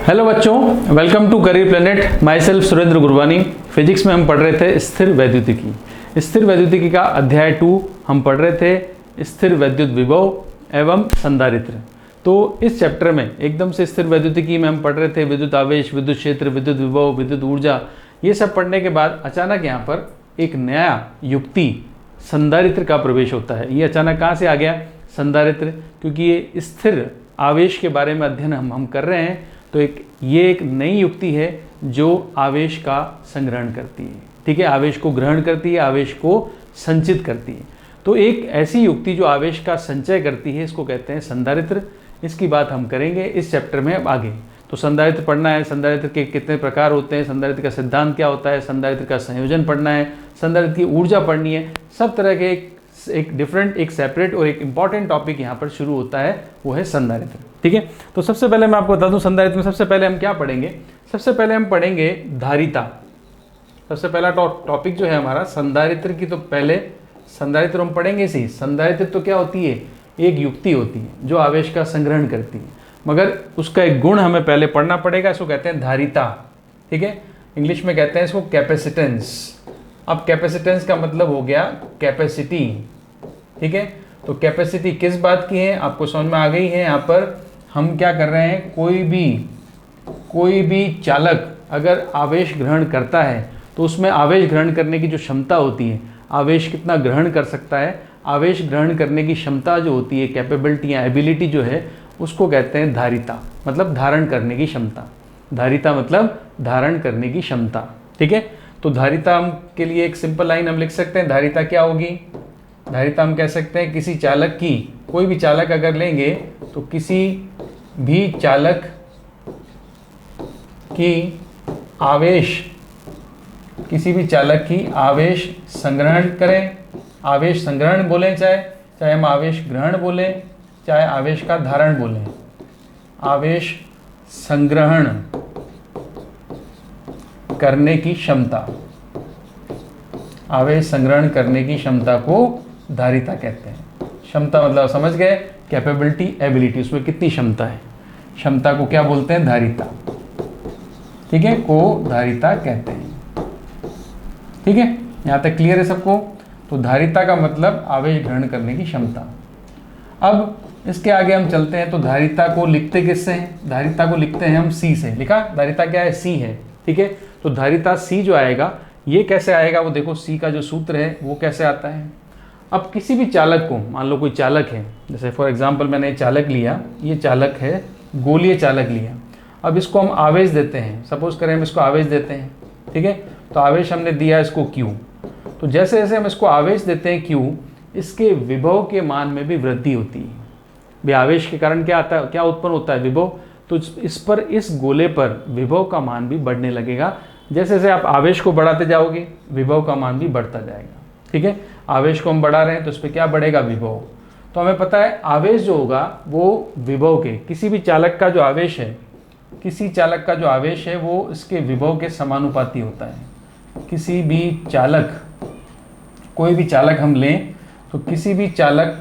Hello बच्चों, welcome to career planet. Myself Surendra Gurbani. Physics में हम पढ़ रहे थे स्थिर वैद्युतिकी। स्थिर वैद्युतिकी का अध्याय 2 हम पढ़ रहे थे स्थिर वैद्युत विभव एवं संधारित्र। तो इस चैप्टर में एकदम से स्थिर वैद्युतिकी में हम पढ़ रहे थे विद्युत आवेश, विद्युत क्षेत्र, विद्युत विभव, विद्युत ऊर्जा। ये सब पढ़ने के बाद अचानक यहाँ पर एक नया युक्ति संधारित्र का प्रवेश होता है। ये अचानक कहाँ से आ गया? संधारित्र, क्योंकि ये स्थिर आवेश के बारे में अध्ययन हम कर रहे हैं। तो ये एक नई युक्ति है जो आवेश का संग्रहण करती है। ठीक है, आवेश को ग्रहण करती है, आवेश को संचित करती है। तो एक ऐसी युक्ति जो आवेश का संचय करती है, इसको कहते हैं संधारित्र। इसकी बात हम करेंगे इस चैप्टर में अब आगे। तो संधारित्र पढ़ना है, संधारित्र के कितने प्रकार होते हैं, संधारित्र का सिद्धांत क्या होता है, संधारित्र का संयोजन पढ़ना है, संधारित्र की ऊर्जा पढ़नी है। सब तरह के एक डिफरेंट, एक सेपरेट और एक इंपॉर्टेंट टॉपिक यहाँ पर शुरू होता है, वो है संधारित्र। ठीक है, तो सबसे पहले मैं आपको बता दूं संधारित्र में सबसे पहले हम क्या पढ़ेंगे। सबसे पहले हम पढ़ेंगे धारिता। सबसे पहला टॉपिक जो है हमारा संधारित्र की। तो पहले संधारित्र हम पढ़ेंगे इसी। संधारित्र तो क्या होती है? एक युक्ति होती है जो आवेश का संग्रहण करती है, मगर उसका एक गुण हमें पहले पढ़ना पड़ेगा। इसको कहते हैं धारिता। ठीक है, इंग्लिश में कहते हैं इसको कैपेसिटेंस। अब कैपेसिटेंस का मतलब हो गया कैपेसिटी। ठीक है, तो कैपेसिटी किस बात की है आपको समझ में आ गई है। यहाँ पर हम क्या कर रहे हैं, कोई भी चालक अगर आवेश ग्रहण करता है तो उसमें आवेश ग्रहण करने की जो क्षमता होती है, आवेश कितना ग्रहण कर सकता है, आवेश ग्रहण करने की क्षमता जो होती है, कैपेबिलिटी या एबिलिटी जो है, उसको कहते हैं धारिता, मतलब धारण करने की क्षमता। धारिता मतलब धारण करने की क्षमता। ठीक है, तो धारिता हम के लिए एक सिंपल लाइन हम लिख सकते हैं। धारिता क्या होगी? धारिता हम कह सकते हैं किसी चालक की, कोई भी चालक अगर लेंगे तो किसी भी चालक की आवेश संग्रहण करें। आवेश संग्रहण बोलें, चाहे हम आवेश ग्रहण बोलें, चाहे आवेश का धारण बोलें। आवेश संग्रहण करने की क्षमता, आवेश संग्रहण करने की क्षमता को धारिता कहते हैं। क्षमता मतलब समझ गए, कैपेबिलिटी, एबिलिटी, उसमें कितनी क्षमता है, क्षमता को क्या बोलते हैं? धारिता। ठीक है, को धारिता कहते हैं। ठीक है, यहाँ तक क्लियर है सबको? तो धारिता का मतलब आवेश ग्रहण करने की क्षमता। अब इसके आगे हम चलते हैं। तो धारिता को लिखते किससे हैं? धारिता को लिखते हैं हम सी से। लिखा, धारिता क्या है? सी है। ठीक है, तो धारिता सी जो आएगा, ये कैसे आएगा वो देखो। सी का जो सूत्र है वो कैसे आता है। अब किसी भी चालक को, मान लो कोई चालक है, जैसे फॉर एग्जांपल मैंने चालक लिया, ये चालक है, गोलीय चालक लिया। अब इसको हम आवेश देते हैं, सपोज करें हम इसको आवेश देते हैं। ठीक है, तो आवेश हमने दिया इसको Q। तो जैसे जैसे हम इसको आवेश देते हैं Q, इसके विभव के मान में भी वृद्धि होती है। भाई आवेश के कारण क्या आता है, क्या उत्पन्न होता है? विभव। तो इस गोले पर विभव का मान भी बढ़ने लगेगा। जैसे जैसे आप आवेश को बढ़ाते जाओगे, विभव का मान भी बढ़ता जाएगा। ठीक है, आवेश को हम बढ़ा रहे हैं तो इस पर क्या बढ़ेगा? विभव। तो हमें पता है आवेश जो होगा वो विभव के, किसी भी चालक का जो आवेश है, किसी चालक का जो आवेश है वो इसके विभव के समानुपाती होता है। किसी भी चालक, कोई भी चालक हम लें तो किसी भी चालक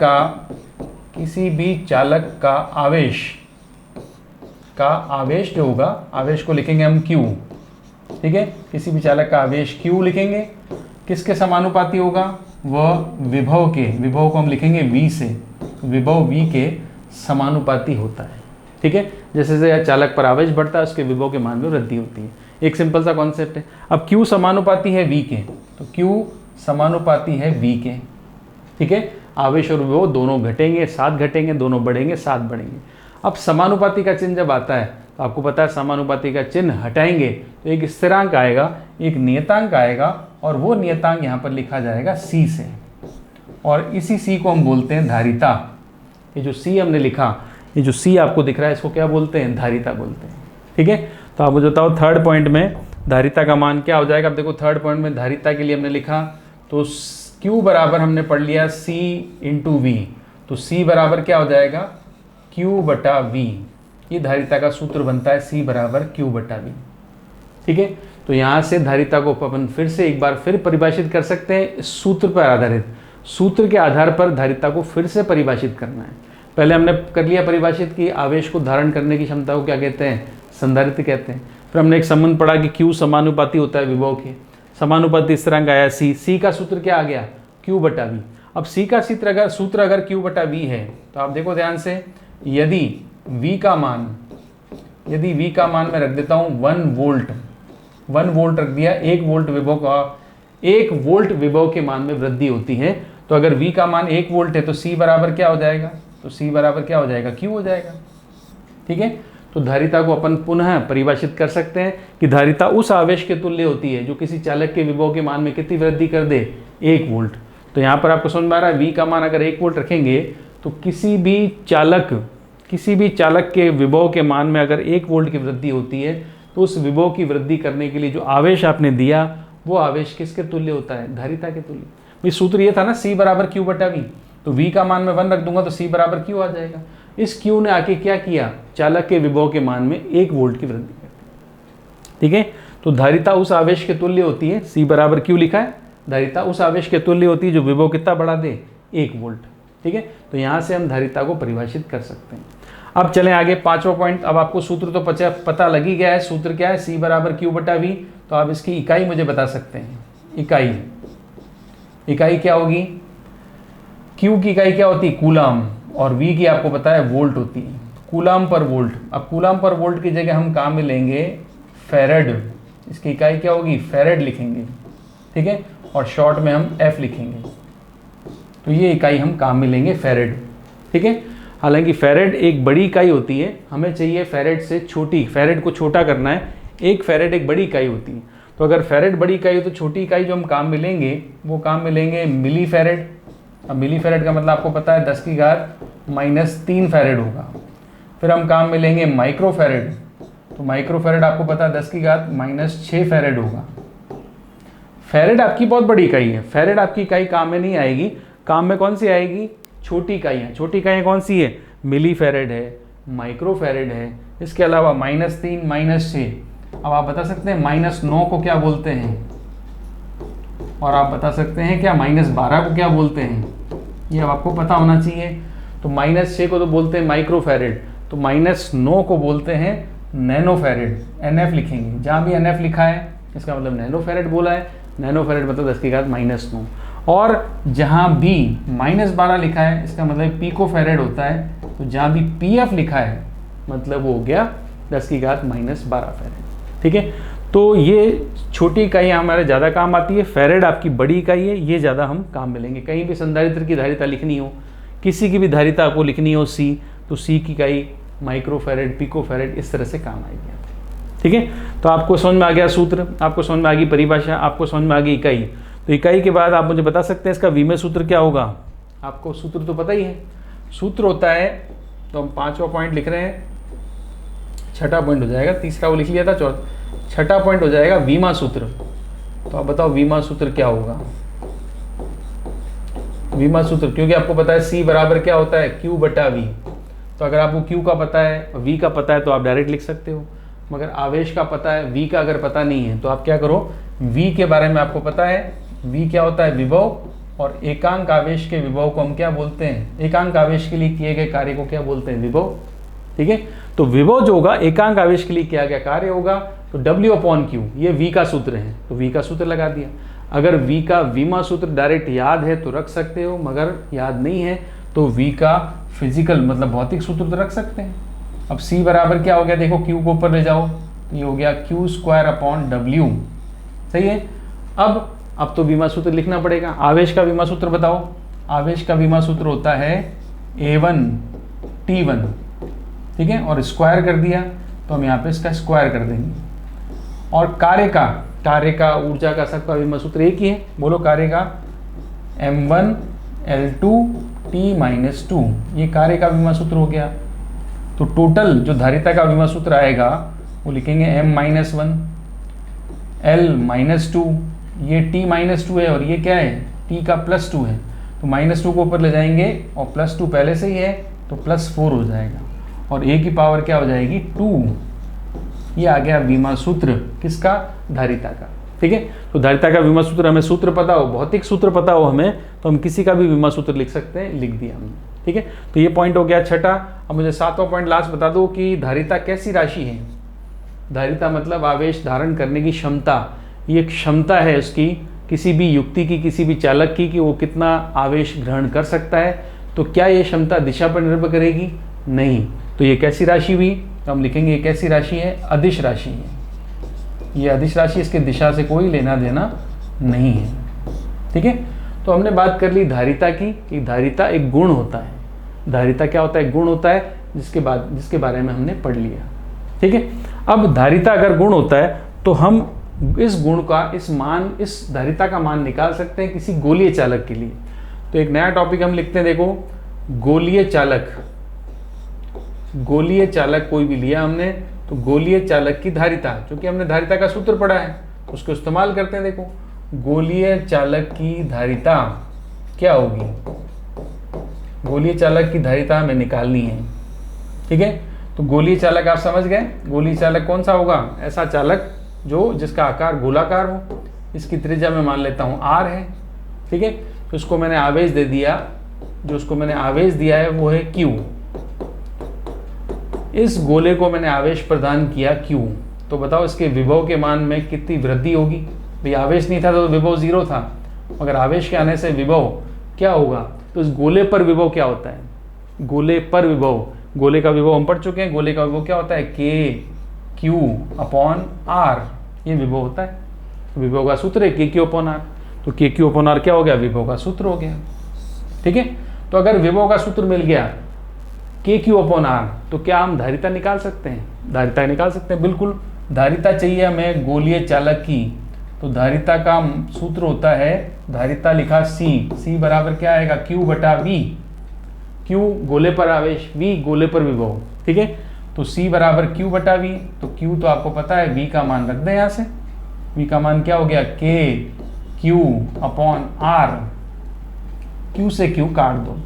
का आवेश जो होगा, आवेश को लिखेंगे हम Q। ठीक है, किसी भी चालक का आवेश Q लिखेंगे, किसके समानुपाती होगा? वह विभव के, विभव को हम लिखेंगे V से, विभव V के समानुपाती होता है। ठीक है, जैसे जैसे चालक पर आवेश बढ़ता है उसके विभव के मान में वृद्धि होती है। एक सिंपल सा कॉन्सेप्ट है। अब Q समानुपाती है V के, तो Q समानुपाती है V के। ठीक है, आवेश और विभव दोनों घटेंगे, साथ घटेंगे, दोनों बढ़ेंगे, साथ बढ़ेंगे। अब समानुपाती का चिन्ह जब आता है तो आपको पता है समानुपाती का चिन्ह हटाएंगे तो एक स्थिरांक आएगा, एक नियतांक आएगा, और वो नियतांक यहाँ पर लिखा जाएगा C से, और इसी C को हम बोलते हैं धारिता। ये जो C हमने लिखा, ये जो C आपको दिख रहा है, इसको क्या बोलते हैं? धारिता बोलते हैं। ठीक है, तो आप मुझे बताओ थर्ड पॉइंट में धारिता का मान क्या हो जाएगा। अब देखो थर्ड पॉइंट में धारिता के लिए हमने लिखा तो Q बराबर हमने पढ़ लिया C इंटू V। तो C बराबर क्या हो जाएगा? Q बटा V। ये धारिता का सूत्र बनता है, C बराबर Q बटा V। ठीक है, तो यहाँ से धारिता को अपन फिर से एक बार फिर परिभाषित कर सकते हैं। इस सूत्र पर आधारित, सूत्र के आधार पर धारिता को फिर से परिभाषित करना है। पहले हमने कर लिया परिभाषित कि आवेश को धारण करने की क्षमता को क्या कहते हैं? संधारित्र कहते हैं। फिर हमने एक संबंध पढ़ा कि Q समानुपाती होता है विभव के, समानुपाती स्थिरांक आया C का सूत्र क्या आ गया Q बटा V। अब C का सूत्र अगर Q बटा V है तो आप देखो ध्यान से, यदि V का मान मैं रख देता हूँ 1 वोल्ट रख दिया, 1 वोल्ट विभव के मान में वृद्धि होती है, तो अगर V का मान 1 वोल्ट है तो C बराबर क्या हो जाएगा, तो C बराबर क्या हो जाएगा, Q हो जाएगा। ठीक है, तो धारिता को अपन पुनः परिभाषित कर सकते हैं कि धारिता उस आवेश के तुल्य होती है जो किसी चालक के विभव के मान में कितनी वृद्धि कर दे, 1 वोल्ट। तो यहाँ पर आपको समझ में आ रहा है, V का मान अगर 1 वोल्ट रखेंगे तो किसी भी चालक के विभव के मान में अगर 1 वोल्ट की वृद्धि होती है तो उस विभव की वृद्धि करने के लिए जो आवेश आपने दिया वो आवेश किसके तुल्य होता है, धारिता के तुल्य। भाई सूत्र ये था ना C बराबर Q बटा V, तो V का मान मैं 1 रख दूंगा तो C बराबर Q आ जाएगा। इस Q ने आके क्या किया, चालक के विभव के मान में 1 वोल्ट की वृद्धि कर दी। ठीक है, तो धारिता उस आवेश के तुल्य होती है, C बराबर Q लिखा है, धारिता उस आवेश के तुल्य होती है जो विभव कितना बढ़ा दे, 1 वोल्ट। ठीक है, तो यहाँ से हम धारिता को परिभाषित कर सकते हैं। अब चलें आगे, 5वां पॉइंट। अब आपको सूत्र तो पता लग ही गया है, सूत्र क्या है, C बराबर Q बटा V। तो आप इसकी इकाई मुझे बता सकते हैं, इकाई क्या होगी, Q की इकाई क्या होती है, कूलाम, और V की आपको पता है वोल्ट होती है, कूलाम पर वोल्ट। अब कूलाम पर वोल्ट की जगह हम काम में लेंगे फैरेड, इसकी इकाई क्या होगी, फैरेड लिखेंगे। ठीक है, और शॉर्ट में हम F लिखेंगे, तो ये इकाई हम काम में लेंगे फैरेड। ठीक है, हालांकि फैरेड एक बड़ी इकाई होती है, हमें चाहिए फैरेड से छोटी, फैरेड को छोटा करना है, एक फैरेड एक बड़ी इकाई होती है। तो अगर फैरेड बड़ी इकाई हो तो छोटी इकाई जो हम काम में लेंगे वो काम में लेंगे मिली फैरेड। अब मिली फैरेड का मतलब आपको पता है 10⁻³ फैरेड होगा। फिर हम काम में लेंगे माइक्रो फैरेड, तो माइक्रो फैरेड आपको पता है 10⁻6 फैरेड होगा। फैरेड आपकी बहुत बड़ी इकाई है, फैरेड आपकी इकाई काम में नहीं आएगी, काम में कौन सी आएगी, छोटी इकाइयाँ। छोटी इकाइयाँ कौन सी है, मिली फैरेड है, माइक्रो फैरेड है, इसके अलावा -3 -6। अब आप बता सकते हैं -9 को क्या बोलते हैं, और आप बता सकते हैं क्या -12 को क्या बोलते हैं, ये अब आपको पता होना चाहिए। तो -6 को तो बोलते हैं माइक्रो फैरेड, तो -9 को बोलते हैं नैनो फैरेड, NF लिखेंगे। जहाँ भी NF लिखा है इसका मतलब नैनो फैरेड बोला है, नैनो फैरेड मतलब 10⁻9। और जहाँ भी -12 लिखा है इसका मतलब पिको फैरेड होता है, तो जहाँ भी PF लिखा है मतलब वो हो गया 10⁻12 फैरेड। ठीक है, तो ये छोटी इकाई हमारे ज़्यादा काम आती है, फैरेड आपकी बड़ी इकाई है, ये ज़्यादा हम काम में लेंगे। कहीं भी संधारित्र की धारिता लिखनी हो, किसी की भी धारिता आपको लिखनी हो C, तो C की इकाई माइक्रो फैरेड, पिको फैरेड, इस तरह से काम आएगी। ठीक है, तो आपको समझ में आ गया सूत्र, आपको समझ में आ गई परिभाषा, आपको समझ में आ गई इकाई। तो इकाई के बाद आप मुझे बता सकते हैं इसका विमेय सूत्र क्या होगा। आपको सूत्र तो पता ही है, सूत्र होता है, तो हम 5वां पॉइंट लिख रहे हैं, 6ठा पॉइंट हो जाएगा, तीसरा वो लिख लिया था, 6ठा पॉइंट हो जाएगा विमा सूत्र। तो आप बताओ विमा सूत्र क्या होगा, विमा सूत्र, क्योंकि आपको पता है C बराबर क्या होता है, Q बटा V। तो अगर आपको Q का पता है, V का पता है तो आप डायरेक्ट लिख सकते हो, मगर आवेश का पता है, V का अगर पता नहीं है तो आप क्या करो, V के बारे में आपको पता है, V क्या होता है, विभव, और एकांक आवेश के विभव को हम क्या बोलते हैं, एकांक आवेश के लिए किए गए कार्य को क्या बोलते हैं, विभव। ठीक है, तो विभव जो होगा एकांक आवेश के लिए किया गया कार्य होगा, तो W/Q ये V का सूत्र है, तो V का सूत्र लगा दिया। अगर V का विमा सूत्र डायरेक्ट याद है तो रख सकते हो, मगर याद नहीं है तो V का फिजिकल मतलब भौतिक सूत्र तो रख सकते हैं। अब C बराबर क्या हो गया, देखो Q को ऊपर ले जाओ, तो ये हो गया Q²/W। सही है, अब तो विमा सूत्र लिखना पड़ेगा। आवेश का विमा सूत्र बताओ, आवेश का विमा सूत्र होता है A1T1। ठीक है, और स्क्वायर कर दिया तो हम यहाँ पे इसका स्क्वायर कर देंगे। और कार्य का ऊर्जा का सबका विमा सूत्र एक ही है, बोलो कार्य का m1L2T-2, ये कार्य का विमा सूत्र हो गया। तो टोटल जो धारिता का विमा सूत्र आएगा वो लिखेंगे m-1 L-2, ये T-2 है और ये क्या है, T का +2 है, तो -2 को ऊपर ले जाएंगे और +2 पहले से ही है तो +4 हो जाएगा, और A की पावर क्या हो जाएगी, 2। ये आ गया विमा सूत्र किसका, धारिता का। ठीक है, तो धारिता का विमा सूत्र, हमें सूत्र पता हो, भौतिक सूत्र पता हो हमें, तो हम किसी का भी विमा सूत्र लिख सकते हैं, लिख दिया हमने। ठीक है, तो ये पॉइंट हो गया 6ठा। अब मुझे 7वां पॉइंट लास्ट बता दो कि धारिता कैसी राशि है। धारिता मतलब आवेश धारण करने की क्षमता। ये क्षमता है उसकी, किसी भी युक्ति की, किसी भी चालक की, कि वो कितना आवेश ग्रहण कर सकता है। तो क्या ये क्षमता दिशा पर निर्भर करेगी? नहीं। तो ये कैसी राशि हुई? तो हम लिखेंगे ये कैसी राशि है? अदिश राशि है। ये अदिश राशि, इसके दिशा से कोई लेना देना नहीं है। ठीक है, तो हमने बात कर ली धारिता की, कि धारिता एक गुण होता है। धारिता क्या होता है? गुण होता है, जिसके बारे में हमने पढ़ लिया। ठीक है, अब धारिता अगर गुण होता है तो हम इस गुण का, इस धारिता का मान निकाल सकते हैं किसी गोलीय चालक के लिए। तो एक नया टॉपिक हम लिखते हैं, देखो, गोलीय चालक। गोलीय चालक कोई भी लिया हमने, तो गोलीय चालक की धारिता, क्योंकि हमने धारिता का सूत्र पढ़ा है, उसको इस्तेमाल करते हैं। देखो, गोलीय चालक की धारिता क्या होगी? गोलीय चालक की धारिता हमें निकालनी है। ठीक है, तो गोलीय चालक आप समझ गए। गोलीय चालक कौन सा होगा? ऐसा चालक जिसका आकार गोलाकार हो। इसकी त्रिज्या मैं मान लेता हूँ r है। ठीक है, तो उसको मैंने आवेश दे दिया, जो उसको मैंने आवेश दिया है वो है q। इस गोले को मैंने आवेश प्रदान किया q। तो बताओ इसके विभव के मान में कितनी वृद्धि होगी? भाई आवेश नहीं था तो विभव 0 था, मगर आवेश के आने से विभव क्या होगा? तो इस गोले पर विभव क्या होता है? गोले पर विभव, गोले का विभव हम पढ़ चुके हैं। गोले का विभव क्या होता है? KQ/R, ये विभव होता है। विभव का सूत्र है KQ/R। तो KQ/R क्या हो गया? विभव का सूत्र हो गया। ठीक है, तो अगर विभव का सूत्र मिल गया KQ/R, तो क्या हम धारिता निकाल सकते हैं? धारिता निकाल सकते हैं, बिल्कुल। धारिता चाहिए हमें गोलीय चालक की, तो धारिता का सूत्र होता है, धारिता लिखा C बराबर क्या आएगा? Q/V। Q गोले पर आवेश, V गोले पर विभव। ठीक है, तो C बराबर Q/V। तो Q तो आपको पता है, V का मान रख दें यहाँ से। V का मान क्या हो गया? KQ/R। Q से Q काट दो,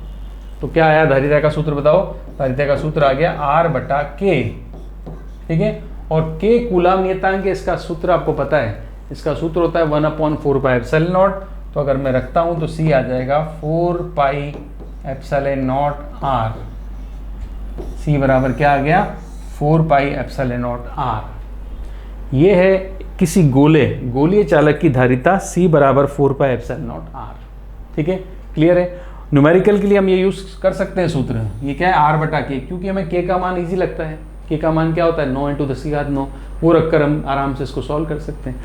तो क्या आया धारिता का सूत्र? बताओ, धारिता का सूत्र आ गया R/K। ठीक है, और K कूलाम नियतांक है, इसका सूत्र आपको पता है। इसका सूत्र होता है 1/4πε0। तो अगर मैं रखता हूँ तो C आ जाएगा 4πε0R। C बराबर क्या आ गया? 4πε0R। ये है किसी गोलीय चालक की धारिता C बराबर 4πε0R। ठीक है, क्लियर है। न्यूमेरिकल के लिए हम ये यूज कर सकते हैं सूत्र। ये क्या है? R/K, क्योंकि हमें K का मान इजी लगता है। K का मान क्या होता है? 9 × 10⁹ वो रखकर हम आराम से इसको सॉल्व कर सकते हैं।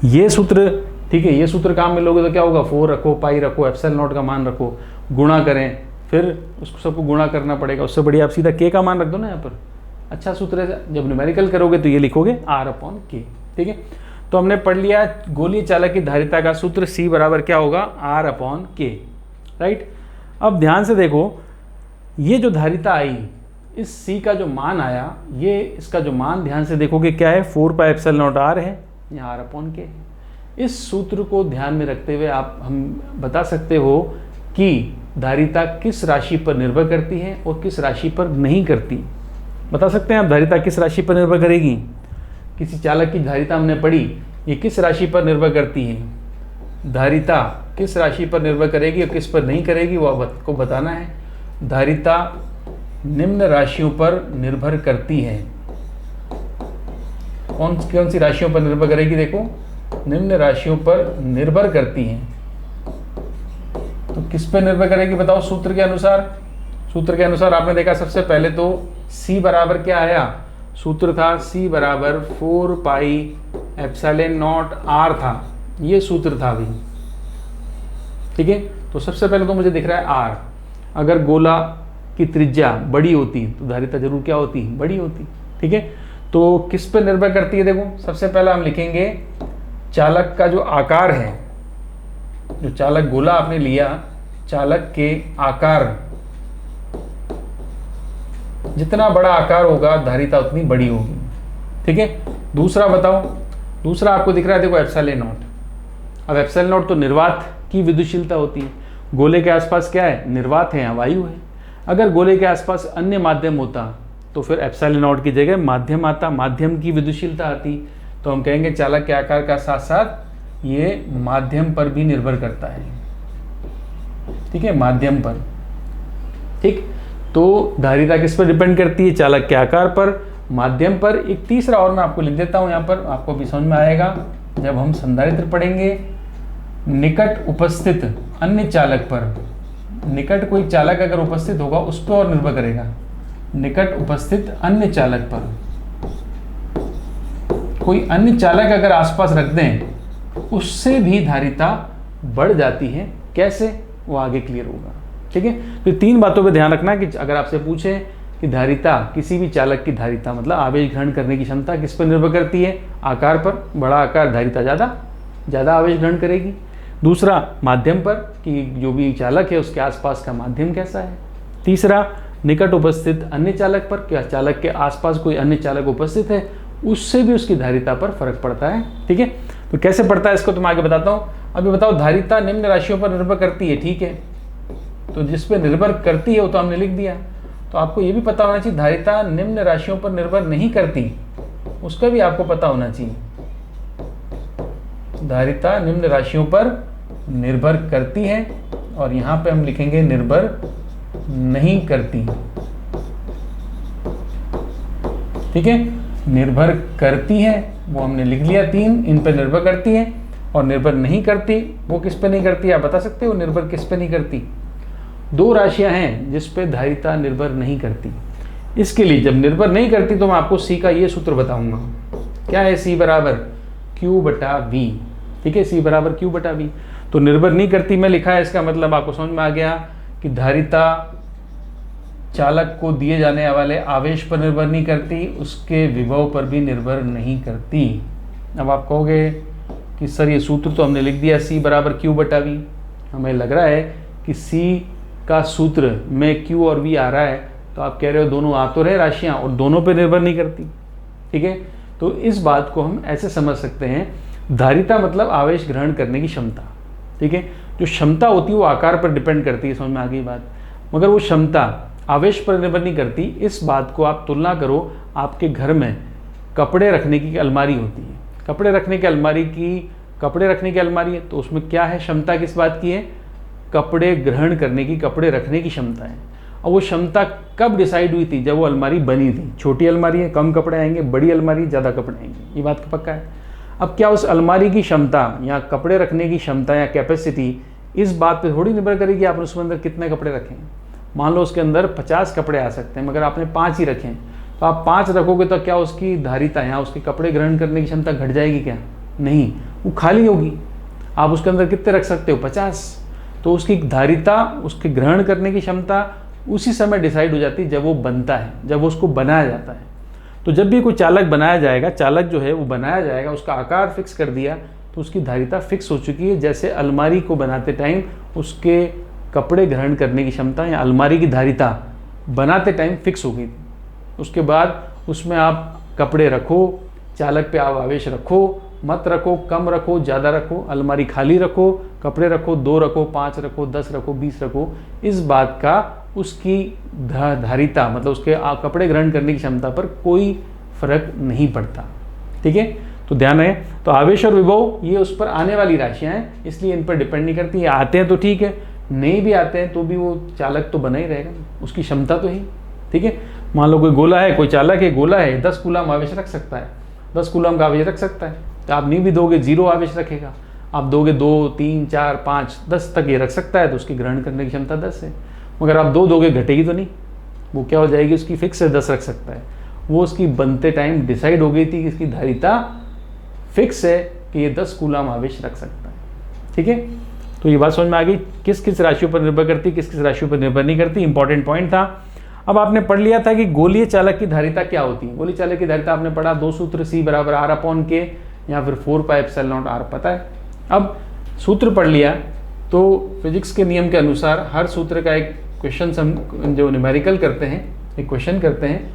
ये सूत्र, ठीक है, ये सूत्र काम में लोगे तो क्या होगा? 4 रखो, पाई रखो, ε0 का मान रखो, गुणा करें, फिर उसको सबको गुणा करना पड़ेगा। उससे बढ़िया आप सीधा K का मान रख दो ना यहाँ पर। अच्छा सूत्र है। जब न्यूमेरिकल करोगे तो ये लिखोगे R/K। ठीक है, तो हमने पढ़ लिया गोलीय चालक की धारिता का सूत्र C बराबर क्या होगा? R/K। राइट, अब ध्यान से देखो, ये जो धारिता आई, इस C का जो मान आया, ये इसका जो मान ध्यान से देखोगे क्या है? 4πε0R है, यहाँ R/K है। इस सूत्र को ध्यान में रखते हुए हम बता सकते हो कि धारिता किस राशि पर निर्भर करती है और किस राशि पर नहीं करती। बता सकते हैं आप धारिता किस राशि पर निर्भर करेगी? किसी चालक की धारिता हमने पढ़ी, ये किस राशि पर निर्भर करती है? धारिता किस राशि पर निर्भर करेगी और किस पर नहीं करेगी, वो आपको बताना है। धारिता निम्न राशियों पर निर्भर करती है। कौन सी राशियों पर निर्भर करेगी? देखो, निम्न राशियों पर निर्भर करती है। तो किस पर निर्भर करेगी बताओ? सूत्र के अनुसार। सूत्र के अनुसार आपने देखा, सबसे पहले तो C बराबर क्या आया? सूत्र था C बराबर 4πε0R था, ये सूत्र था अभी। ठीक है, तो सबसे पहले तो मुझे दिख रहा है R। अगर गोला की त्रिज्या बड़ी होती तो धारिता जरूर क्या होती? बड़ी होती। ठीक है, तो किस पर निर्भर करती है? देखो, सबसे पहला हम लिखेंगे चालक का जो आकार है, जो चालक गोला आपने लिया, चालक के आकार, जितना बड़ा आकार होगा धारिता उतनी बड़ी होगी। ठीक है, दूसरा बताओ, दूसरा आपको दिख रहा है, देखो ε0। अब ε0 तो निर्वात की विद्युतशीलता होती है। गोले के आसपास क्या है? निर्वात है, यहाँ वायु है। अगर गोले के आसपास अन्य माध्यम होता तो फिर ε0 की जगह माध्यम आता, माध्यम की विद्युतशीलता आती। तो हम कहेंगे चालक के आकार का साथ साथ ये माध्यम पर भी निर्भर करता है। ठीक है, माध्यम पर। ठीक, तो धारिता किस पर डिपेंड करती है? चालक के आकार पर। माध्यम पर एक तीसरा और मैं आपको लिख देता हूँ यहाँ पर, आपको भी समझ में आएगा जब हम संधारित्र पढ़ेंगे। निकट उपस्थित अन्य चालक पर, निकट कोई चालक अगर उपस्थित होगा उस पर और निर्भर करेगा। निकट उपस्थित अन्य चालक पर, कोई अन्य चालक अगर आसपास रख दें उससे भी धारिता बढ़ जाती है। कैसे, वो आगे क्लियर होगा। ठीक है, तो 3 बातों पे ध्यान रखना कि अगर आपसे पूछे कि धारिता, किसी भी चालक की धारिता मतलब आवेश ग्रहण करने की क्षमता किस पर निर्भर करती है, आकार पर। बड़ा आकार धारिता ज़्यादा आवेश ग्रहण करेगी। दूसरा माध्यम पर, कि जो भी चालक है उसके आसपास का माध्यम कैसा है। तीसरा निकट उपस्थित अन्य चालक पर, क्या चालक के आसपास कोई अन्य चालक उपस्थित है, उससे भी उसकी धारिता पर फर्क पड़ता है। ठीक है, तो कैसे पड़ता है इसको तो मैं आगे बताता हूँ। अभी बताओ, धारिता निम्न राशियों पर निर्भर करती है। ठीक है, तो जिस पे निर्भर करती है वो तो हमने लिख दिया। तो आपको ये भी पता होना चाहिए धारिता निम्न राशियों पर निर्भर नहीं करती, उसका भी आपको पता होना चाहिए। धारिता निम्न राशियों पर निर्भर करती है, और यहाँ पे हम लिखेंगे निर्भर नहीं करती। ठीक है, निर्भर करती है वो हमने लिख लिया 3, इन पर निर्भर करती है। और निर्भर नहीं करती, वो किस पे नहीं करती, आप बता सकते हो निर्भर किस पे नहीं करती। 2 राशियां हैं जिस पे धारिता निर्भर नहीं करती। इसके लिए जब निर्भर नहीं करती तो मैं आपको सी का ये सूत्र बताऊंगा। क्या है, सी बराबर Q/V। ठीक है, सी बराबर Q/V। तो निर्भर नहीं करती में लिखा है, इसका मतलब आपको समझ में आ गया कि धारिता चालक को दिए जाने वाले आवेश पर निर्भर नहीं करती, उसके विभव पर भी निर्भर नहीं करती। अब आप कहोगे कि सर ये सूत्र तो हमने लिख दिया C बराबर Q/V, हमें लग रहा है कि C का सूत्र में Q और V आ रहा है, तो आप कह रहे हो दोनों आ तो रहे राशियाँ और दोनों पे निर्भर नहीं करती। ठीक है, तो इस बात को हम ऐसे समझ सकते हैं, धारिता मतलब आवेश ग्रहण करने की क्षमता। ठीक है, जो क्षमता होती है वो आकार पर डिपेंड करती है, समझ में आ गई बात, मगर वो क्षमता आवेश पर निर्भर नहीं करती। इस बात को आप तुलना करो, आपके घर में कपड़े रखने की अलमारी होती है, कपड़े रखने की अलमारी है, तो उसमें क्या है, क्षमता किस बात की है, कपड़े ग्रहण करने की, कपड़े रखने की क्षमता है। और वो क्षमता कब डिसाइड हुई थी, जब वो अलमारी बनी थी। छोटी अलमारी है कम कपड़े आएंगे, बड़ी अलमारी ज़्यादा कपड़े आएंगे, ये बात का पक्का है। अब क्या उस अलमारी की क्षमता या कपड़े रखने की क्षमता या कैपेसिटी इस बात पे थोड़ी निर्भर करेगी आपने उसके अंदर कितने कपड़े रखें। मान लो उसके अंदर 50 कपड़े आ सकते हैं, मगर आपने 5 ही रखें, तो आप 5 रखोगे तो क्या उसकी धारिता यहाँ उसके कपड़े ग्रहण करने की क्षमता घट जाएगी क्या, नहीं, वो खाली होगी। आप उसके अंदर कितने रख सकते हो, 50। तो उसकी धारिता, उसके ग्रहण करने की क्षमता उसी समय डिसाइड हो जाती है जब वो बनता है, जब वो उसको बनाया जाता है। तो जब भी कोई चालक बनाया जाएगा, चालक जो है वो बनाया जाएगा, उसका आकार फिक्स कर दिया तो उसकी धारिता फिक्स हो चुकी है। जैसे अलमारी को बनाते टाइम उसके कपड़े ग्रहण करने की क्षमता या अलमारी की धारिता बनाते टाइम फिक्स हो गई थी। उसके बाद उसमें आप कपड़े रखो, चालक पे आप आवेश रखो मत रखो, कम रखो ज़्यादा रखो, अलमारी खाली रखो, कपड़े रखो 2 रखो 5 रखो 10 रखो 20 रखो, इस बात का उसकी धारिता मतलब उसके कपड़े ग्रहण करने की क्षमता पर कोई फर्क नहीं पड़ता। ठीक है, तो ध्यान है। तो आवेश और विभव ये उस पर आने वाली राशियाँ हैं, इसलिए इन पर डिपेंड नहीं करती। आते हैं तो ठीक है, नहीं भी आते हैं तो भी वो चालक तो बना ही रहेगा, उसकी क्षमता तो ही। ठीक है, मान लो कोई गोला है, कोई चालक है, गोला है 10 कूलम आवेश रख सकता है, 10 कूलम का आवेश रख सकता है। तो आप नहीं भी दोगे 0 आवेश रखेगा, आप दोगे 2 3 4 5 10 तक ये रख सकता है, तो उसकी ग्रहण करने की क्षमता 10 है। मगर आप 2 दोगे घटेगी तो नहीं, वो क्या हो जाएगी, उसकी फिक्स है 10 रख सकता है। वो उसकी बनते टाइम डिसाइड हो गई थी कि इसकी धारिता फिक्स है कि ये 10 कूलम आवेश रख सकता है। ठीक है, तो ये बात समझ में आ गई, किस किस राशियों पर निर्भर करती, किस किस राशियों पर निर्भर नहीं करती, इंपॉर्टेंट पॉइंट था। अब आपने पढ़ लिया था कि गोलीय चालक की धारिता क्या होती है। गोलीय चालक की धारिता आपने पढ़ा, 2 सूत्र C बराबर R/K या फिर 4πε0R पता है। अब सूत्र पढ़ लिया तो फिजिक्स के नियम के अनुसार हर सूत्र का एक क्वेश्चन हम जो न्यूमेरिकल करते हैं, एक क्वेश्चन करते हैं,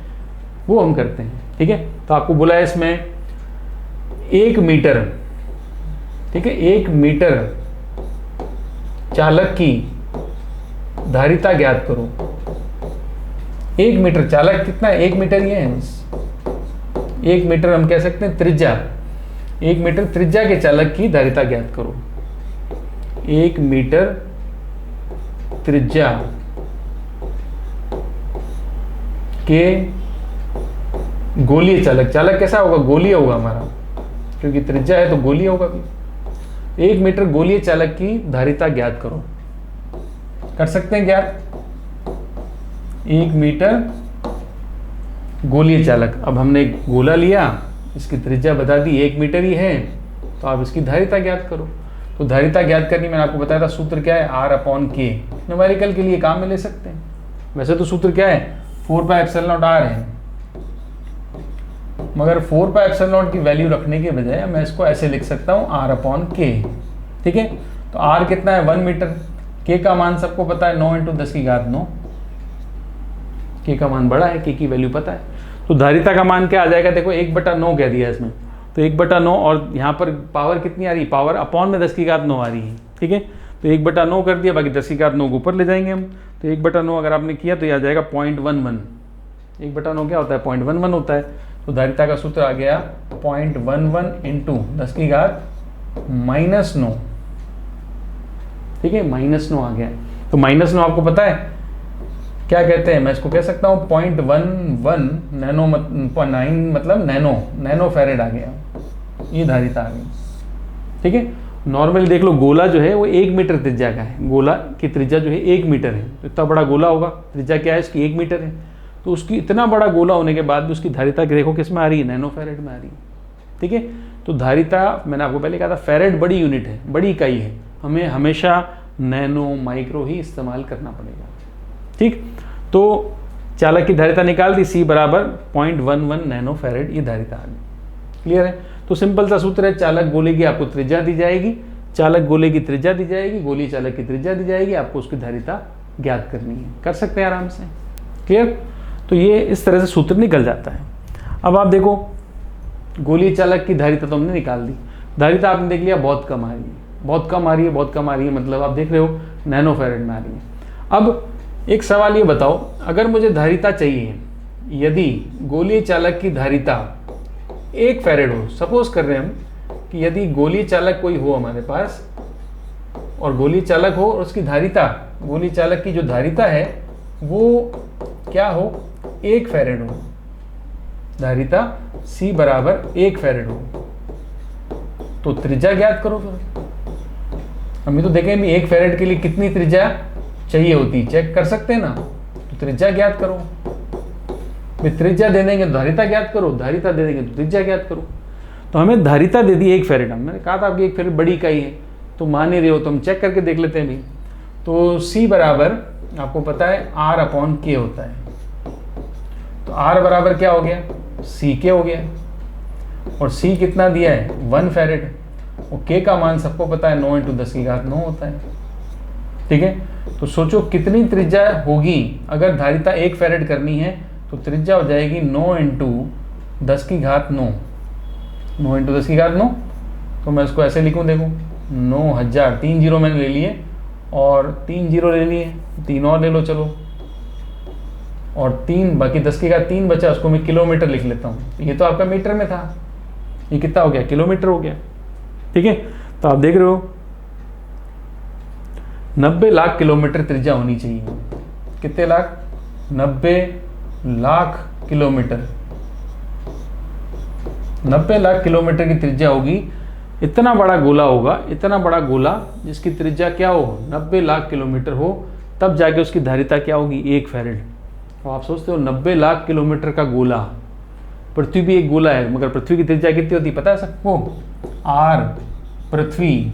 वो हम करते हैं। ठीक है, तो आपको बोला है इसमें 1 मीटर, ठीक है, 1 मीटर चालक की धारिता ज्ञात करो। 1 मीटर चालक कितना है, 1 मीटर ये है, 1 मीटर हम कह सकते हैं त्रिज्या, 1 मीटर त्रिज्या के चालक की धारिता ज्ञात करो। 1 मीटर त्रिज्या के गोलीय चालक, चालक कैसा होगा, गोलीय होगा हमारा, क्योंकि त्रिज्या है तो गोलीय होगा भी। 1 मीटर गोलीय चालक की धारिता ज्ञात करो। कर सकते हैं ज्ञात, 1 मीटर गोलीय चालक। अब हमने एक गोला लिया, इसकी त्रिज्या बता दी 1 मीटर ही है, तो आप इसकी धारिता ज्ञात करो। तो धारिता ज्ञात करनी मैंने आपको बताया था, सूत्र क्या है, R/K। न्यूमेरिकल के लिए काम में ले सकते हैं। वैसे तो सूत्र क्या है, 4πε0r है, मगर 4πε0 की वैल्यू रखने के बजाय मैं इसको ऐसे लिख सकता हूँ R/K। ठीक है, तो R कितना है, 1 मीटर। K का मान सबको पता है, 9 × 10⁹। K का मान बड़ा है, K की वैल्यू पता है। तो धारिता का मान क्या आ जाएगा, देखो 1/9 कह दिया इसमें, तो 1/9, और यहाँ पर पावर कितनी आ रही है, पावर अपॉन में 10⁹ आ रही है। ठीक है, तो 1/9 कर दिया, बाकी 10⁹ को ऊपर ले जाएंगे हम। तो 1/9 अगर आपने किया तो ये आ जाएगा 0.11। 1/9 क्या होता है, 0.11 होता है। तो धारिता का सूत्र आ गया 0.11 × 10⁻⁻9। ठीक है, -9 आ गया। तो -9 आपको पता है क्या कहते हैं, मैं इसको कह सकता हूँ 0.11 नैनो, 9 मतलब नैनो फैरेड आ गया, ये धारिता आ गई। ठीक है, नॉर्मली देख लो गोला जो है वो 1 मीटर त्रिज्या का है, गोला की त्रिज्या जो है 1 मीटर है, तो इतना बड़ा गोला होगा, त्रिज्या क्या है इसकी 1 मीटर है, तो उसकी इतना बड़ा गोला होने के बाद भी उसकी धारिता देखो किस में आ रही है, नैनो फैरेड में आ रही है। ठीक है, तो धारिता मैंने आपको पहले कहा था फैरेड बड़ी यूनिट है, बड़ी इकाई है, हमें हमेशा नैनो माइक्रो ही इस्तेमाल करना पड़ेगा। ठीक, तो चालक की धारिता निकाल दी, C बराबर 0.11 नैनो फैरेड, ये धारिता आ गई। क्लियर है, तो सिंपल सा सूत्र है, चालक गोले की आपको त्रिज्या दी जाएगी, चालक गोले की त्रिज्या दी जाएगी, गोलीय चालक की त्रिज्या दी जाएगी, आपको उसकी धारिता ज्ञात करनी है। कर सकते हैं आराम से। क्लियर, तो ये इस तरह से सूत्र निकल जाता है। अब आप देखो गोलीय चालक की धारिता तो हमने निकाल दी, धारिता आपने देख लिया बहुत कम आ रही है, बहुत कम आ रही है, बहुत कम आ रही है, मतलब आप देख रहे हो नैनो फैरेड में आ रही है। अब एक सवाल ये बताओ, अगर मुझे धारिता चाहिए, यदि गोलीय चालक की धारिता 1 फैरेड हो, सपोज कर रहे हैं हम कि यदि गोलीय चालक कोई हो हमारे पास, और गोलीय चालक हो और उसकी धारिता, गोलीय चालक की जो धारिता है वो क्या हो, 1 फैरेड हो, धारिता C बराबर 1 फैरेड हो, तो त्रिज्या ज्ञात करो। फिर हम तो देखें भी 1 फैरेड के लिए कितनी त्रिज्या चाहिए होती, चेक कर सकते हैं ना, तो त्रिज्या ज्ञात करो। त्रिज्या दे देंगे तो धारिता ज्ञात करो, धारिता दे देंगे तो त्रिज्या ज्ञात करो। तो हमें धारिता दे दी 1 फैरेड, मैंने कहा था आपकी 1 फैरेड बड़ी इकाई है, तो मान ही रहे हो, तो हम चेक करके देख लेते हैं भी। तो C बराबर आपको पता है R/K होता है, तो R बराबर क्या हो गया, CK हो गया, और C कितना दिया है 1 फैरेड, और K का मान सबको पता है 9 × 10⁹ होता है। ठीक है, तो सोचो कितनी त्रिज्या होगी, अगर धारिता 1 फैरेड करनी है तो त्रिज्या हो जाएगी 9 × 10⁹ 9 × 10⁹। तो मैं इसको ऐसे लिखूं, देखो 9000, 3 जीरो मैंने ले लिए और 3 जीरो ले लिए, 3 और ले लो चलो, और 3 बाकी 10⁻³ बचा, उसको मैं किलोमीटर लिख लेता हूँ। ये तो आपका मीटर में था, ये कितना हो गया, किलोमीटर हो गया। ठीक है, तो आप देख रहे हो 90 लाख किलोमीटर त्रिज्या होनी चाहिए। कितने लाख, 90 लाख किलोमीटर, 90 लाख किलोमीटर की त्रिज्या होगी। इतना बड़ा गोला होगा, इतना बड़ा गोला जिसकी त्रिज्या क्या हो, 90 लाख किलोमीटर हो, तब जाके उसकी धारिता क्या होगी, 1 फैरेड। और आप सोचते हो 90 लाख किलोमीटर का गोला, पृथ्वी भी एक गोला है, मगर पृथ्वी की त्रिज्या कितनी होती है पता है सबको, R। पृथ्वी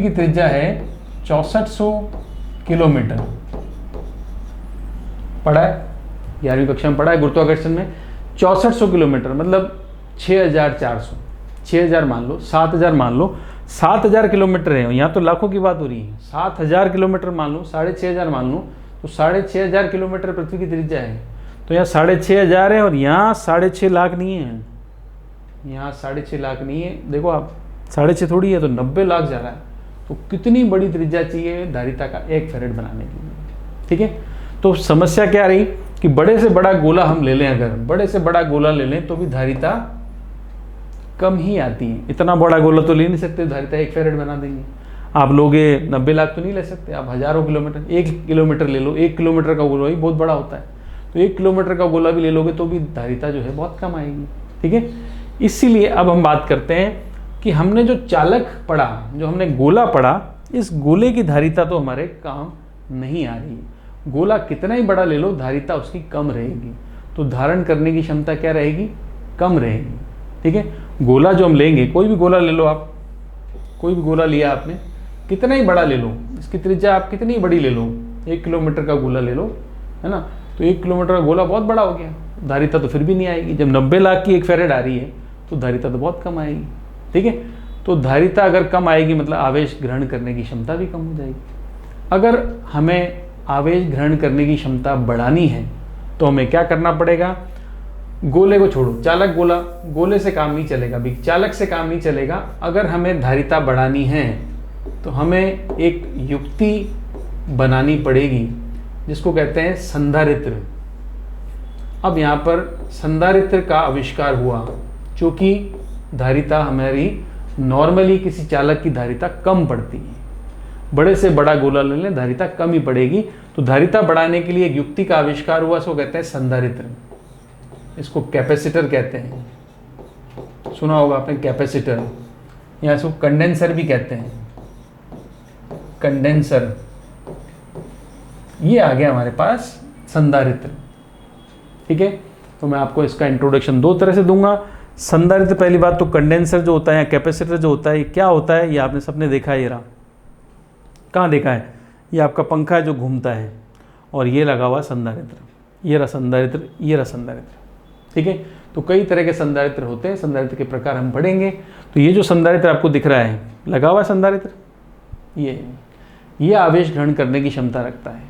की त्रिज्या है 6400 किलोमीटर, पढ़ा है 11वीं कक्षा में, पढ़ा है गुरुत्वाकर्षण में। 6400 किलोमीटर मतलब 6400, 6000 मान लो, 7000 मान लो, 7000 किलोमीटर है, यहाँ तो लाखों की बात हो रही है। 7000 किलोमीटर मान लो, 6500 मान लो, तो 6500 किलोमीटर पृथ्वी की त्रिज्या है। तो यहाँ 6500 है और यहाँ 6.5 लाख नहीं है, यहाँ 6.5 लाख नहीं है, देखो आप 6.5 थोड़ी है, तो 90 लाख जा रहा है। तो कितनी बड़ी त्रिज्या चाहिए धारिता का 1 फैरेड बनाने के लिए। ठीक है, तो समस्या क्या रही कि बड़े से बड़ा गोला हम ले लें, अगर बड़े से बड़ा गोला ले लें तो भी धारिता कम ही आती है। इतना बड़ा गोला तो ले नहीं सकते, धारिता 1 फैरेड बना देंगे। आप लोगे 90 लाख तो नहीं ले सकते, आप हजारों किलोमीटर, 1 किलोमीटर ले लो, 1 किलोमीटर का गोला ही बहुत बड़ा होता है। तो 1 किलोमीटर का गोला भी ले लोगे तो भी धारिता जो है बहुत कम आएगी। ठीक है, इसीलिए अब हम बात करते हैं कि हमने जो चालक पढ़ा, जो हमने गोला पढ़ा, इस गोले की धारिता तो हमारे काम नहीं आ रही है। गोला कितना ही बड़ा ले लो, धारिता उसकी कम रहेगी, तो धारण करने की क्षमता क्या रहेगी, कम रहेगी। ठीक है, गोला जो हम लेंगे, कोई भी गोला ले लो आप, कोई भी गोला लिया आपने, कितना ही बड़ा ले लो, इसकी त्रिज्या आप कितनी ही बड़ी ले लो, 1 किलोमीटर का गोला ले लो, है ना, तो 1 किलोमीटर का गोला बहुत बड़ा हो गया, धारिता तो फिर भी नहीं आएगी। जब 90 लाख की 1 फैरेड आ रही है तो धारिता तो बहुत कम आएगी। ठीक है, तो धारिता अगर कम आएगी मतलब आवेश ग्रहण करने की क्षमता भी कम हो जाएगी। अगर हमें आवेश ग्रहण करने की क्षमता बढ़ानी है तो हमें क्या करना पड़ेगा, गोले को छोड़ो, चालक गोला, गोले से काम नहीं चलेगा, भी चालक से काम नहीं चलेगा। अगर हमें धारिता बढ़ानी है तो हमें एक युक्ति बनानी पड़ेगी जिसको कहते हैं संधारित्र। अब यहाँ पर संधारित्र का आविष्कार हुआ, क्योंकि धारिता हमारी नॉर्मली किसी चालक की धारिता कम पड़ती है, बड़े से बड़ा गोला ले लें धारिता कम ही पड़ेगी, तो धारिता बढ़ाने के लिए एक युक्ति का आविष्कार हुआ, इसको कहते हैं संधारित्र। इसको कैपेसिटर कहते हैं, सुना होगा आपने कैपेसिटर, या इसको कंडेंसर भी कहते हैं, कंडेंसर। ये आ गया हमारे पास संधारित्र। ठीक है, तो मैं आपको इसका इंट्रोडक्शन 2 तरह से दूंगा। संधारित्र, पहली बात तो कंडेंसर जो होता है या कैपेसिटर जो होता है, ये क्या होता है, ये आपने सबने देखा है, ये रहा, कहाँ देखा है, ये आपका पंखा है जो घूमता है, और ये लगा हुआ संधारित्र, ये रहा संधारित्र, ये रहा संधारित्र। ठीक है, तो कई तरह के संधारित्र होते हैं, संधारित्र के प्रकार हम पढ़ेंगे। तो ये जो संधारित्र आपको दिख रहा है, लगा हुआ संधारित्र, ये आवेश ग्रहण करने की क्षमता रखता है,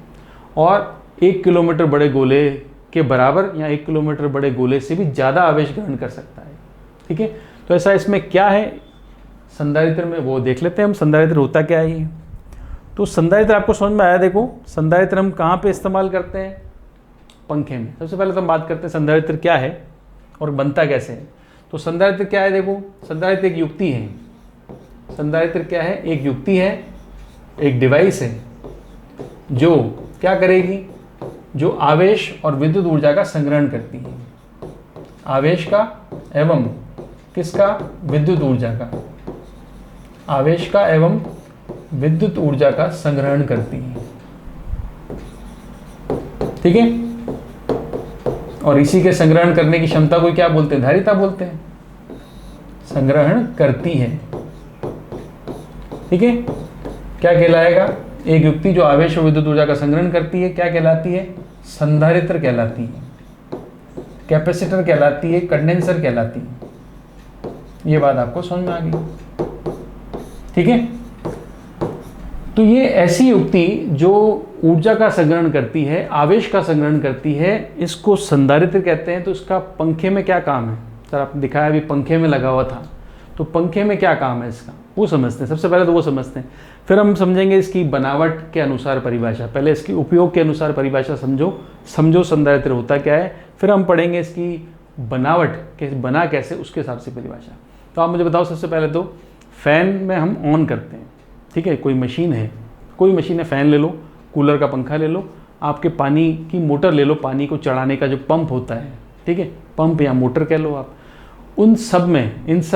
और 1 किलोमीटर बड़े गोले के बराबर या 1 किलोमीटर बड़े गोले से भी ज़्यादा आवेश ग्रहण कर सकता है। ठीक है, तो ऐसा इसमें क्या है संधारित्र में, वो देख लेते हैं हम, संधारित्र होता क्या है ये। तो संधारित्र आपको समझ में आया। देखो, संधारित्र हम कहाँ पे इस्तेमाल करते हैं, पंखे में। सबसे पहले तो हम बात करते हैं संधारित्र क्या है और बनता कैसे है। तो संधारित्र क्या है, देखो, संधारित्र एक युक्ति है। संधारित्र क्या है, एक युक्ति है, एक डिवाइस है जो क्या करेगी, जो आवेश और विद्युत ऊर्जा का संग्रहण करती है, आवेश का एवं किसका, विद्युत ऊर्जा का, आवेश का एवं विद्युत ऊर्जा का संग्रहण करती है। ठीक है, और इसी के संग्रहण करने की क्षमता को क्या बोलते हैं, धारिता बोलते हैं, संग्रहण करती है। ठीक है, क्या कहलाएगा, एक युक्ति जो आवेश और विद्युत ऊर्जा का संग्रहण करती है, क्या कहलाती है, संधारित्र कहलाती है, कैपेसिटर कहलाती है, कंडेंसर कहलाती है। ये बात आपको समझ में आ गई। ठीक है, तो ये ऐसी युक्ति जो ऊर्जा का संग्रहण करती है, आवेश का संग्रहण करती है, इसको संधारित्र कहते हैं। तो इसका पंखे में क्या काम है, सर आपने दिखाया अभी पंखे में लगा हुआ था, तो पंखे में क्या काम है इसका, वो समझते हैं। सबसे पहले तो वो समझते हैं, फिर हम समझेंगे इसकी बनावट के अनुसार परिभाषा। पहले इसकी उपयोग के अनुसार परिभाषा समझो संधारित्र होता क्या है, फिर हम पढ़ेंगे इसकी बनावट के बना कैसे, उसके हिसाब से परिभाषा। तो आप मुझे बताओ, सबसे पहले तो फैन में हम ऑन करते हैं। ठीक है, कोई मशीन है, फैन ले लो, कूलर का पंखा ले लो, आपके पानी की मोटर ले लो, पानी को चढ़ाने का जो पंप होता है, ठीक है, पंप या मोटर कह लो आप, इन सब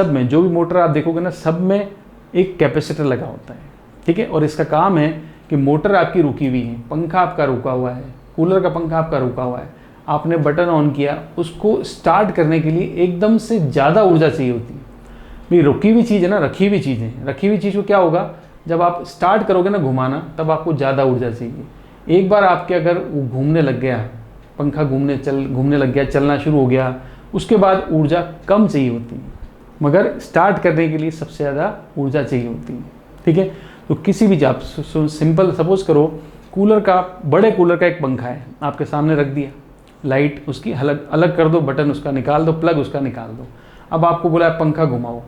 में जो भी मोटर आप देखोगे ना, सब में एक कैपेसिटर लगा होता है। ठीक है, और इसका काम है कि मोटर आपकी रुकी हुई है, पंखा आपका रुका हुआ है, कूलर का पंखा आपका रुका हुआ है, आपने बटन ऑन किया, उसको स्टार्ट करने के लिए एकदम से ज़्यादा ऊर्जा चाहिए होती है। भाई रुकी हुई चीज़ है ना, रखी हुई चीज़ है, रखी हुई चीज़ को क्या होगा, जब आप स्टार्ट करोगे ना घुमाना, तब आपको ज़्यादा ऊर्जा चाहिए। एक बार आपके अगर घूमने लग गया, पंखा घूमने लग गया, चलना शुरू हो गया, उसके बाद ऊर्जा कम चाहिए होती है, मगर स्टार्ट करने के लिए सबसे ज़्यादा ऊर्जा चाहिए होती है। ठीक है, तो किसी भी आप सिंपल सपोज करो, बड़े कूलर का एक पंखा है, आपके सामने रख दिया, लाइट उसकी अलग कर दो, बटन उसका निकाल दो, प्लग उसका निकाल दो। अब आपको बोला पंखा घुमाओ।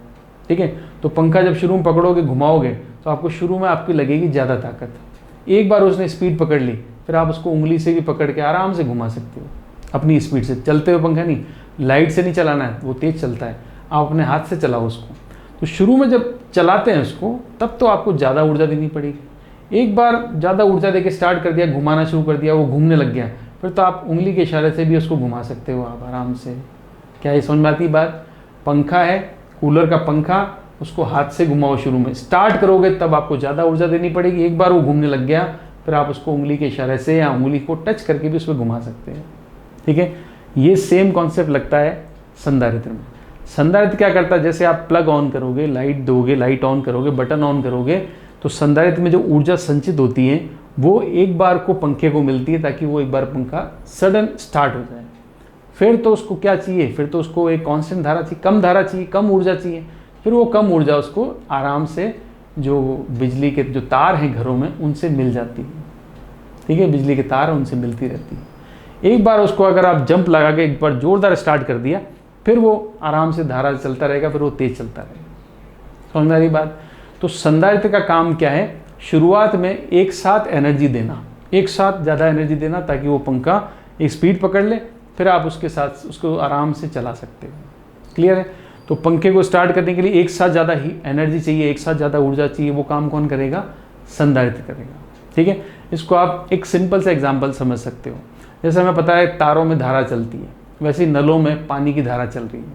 ठीक है, तो पंखा जब शुरू में पकड़ोगे, घुमाओगे, तो आपको शुरू में आपकी लगेगी ज़्यादा ताकत। एक बार उसने स्पीड पकड़ ली, फिर आप उसको उंगली से भी पकड़ के आराम से घुमा सकते हो अपनी स्पीड से। चलते हुए पंखा नहीं, लाइट से नहीं चलाना है, वो तेज़ चलता है, आप अपने हाथ से चलाओ उसको। तो शुरू में जब चलाते हैं उसको, तब तो आपको ज़्यादा ऊर्जा देनी पड़ेगी। एक बार ज़्यादा ऊर्जा देके स्टार्ट कर दिया, घुमाना शुरू कर दिया, वो घूमने लग गया, फिर तो आप उंगली के इशारे से भी उसको घुमा सकते हो आप आराम से। क्या ये समझ में आती बात? पंखा है, कूलर का पंखा, उसको हाथ से घुमाओ। शुरू में स्टार्ट करोगे तब आपको ज़्यादा ऊर्जा देनी पड़ेगी, एक बार वो घूमने लग गया फिर आप उसको उंगली के इशारे से या उंगली को टच करके भी उसमें घुमा सकते हैं। ठीक है, ये सेम कॉन्सेप्ट लगता है संधारित्र में। संधारित्र क्या करता है, जैसे आप प्लग ऑन करोगे, लाइट दोगे, लाइट ऑन करोगे, बटन ऑन करोगे, तो संधारित्र में जो ऊर्जा संचित होती है वो एक बार को पंखे को मिलती है, ताकि वो एक बार पंखा सडन स्टार्ट हो जाए। फिर तो उसको क्या चाहिए, फिर तो उसको एक कांस्टेंट धारा चाहिए, कम धारा चाहिए, कम ऊर्जा चाहिए। फिर वो कम ऊर्जा उसको आराम से जो बिजली के जो तार हैं घरों में उनसे मिल जाती है। ठीक है, बिजली के तार उनसे मिलती रहती है। एक बार उसको अगर आप जंप लगा के एक बार जोरदार स्टार्ट कर दिया, फिर वो आराम से धारा चलता रहेगा, फिर वो तेज चलता रहेगा। समझ में आ रही बात? तो संधारित्र का काम क्या है, शुरुआत में एक साथ एनर्जी देना, एक साथ ज़्यादा एनर्जी देना, ताकि वो पंखा एक स्पीड पकड़ ले, फिर आप उसके साथ उसको आराम से चला सकते हो। क्लियर है? तो पंखे को स्टार्ट करने के लिए एक साथ ज़्यादा ही एनर्जी चाहिए, एक साथ ज़्यादा ऊर्जा चाहिए, वो काम कौन करेगा? संधारित्र करेगा। ठीक है, इसको आप एक सिंपल सा एग्जांपल समझ सकते हो। जैसे हमें पता है तारों में धारा चलती है, वैसे ही नलों में पानी की धारा चल रही है,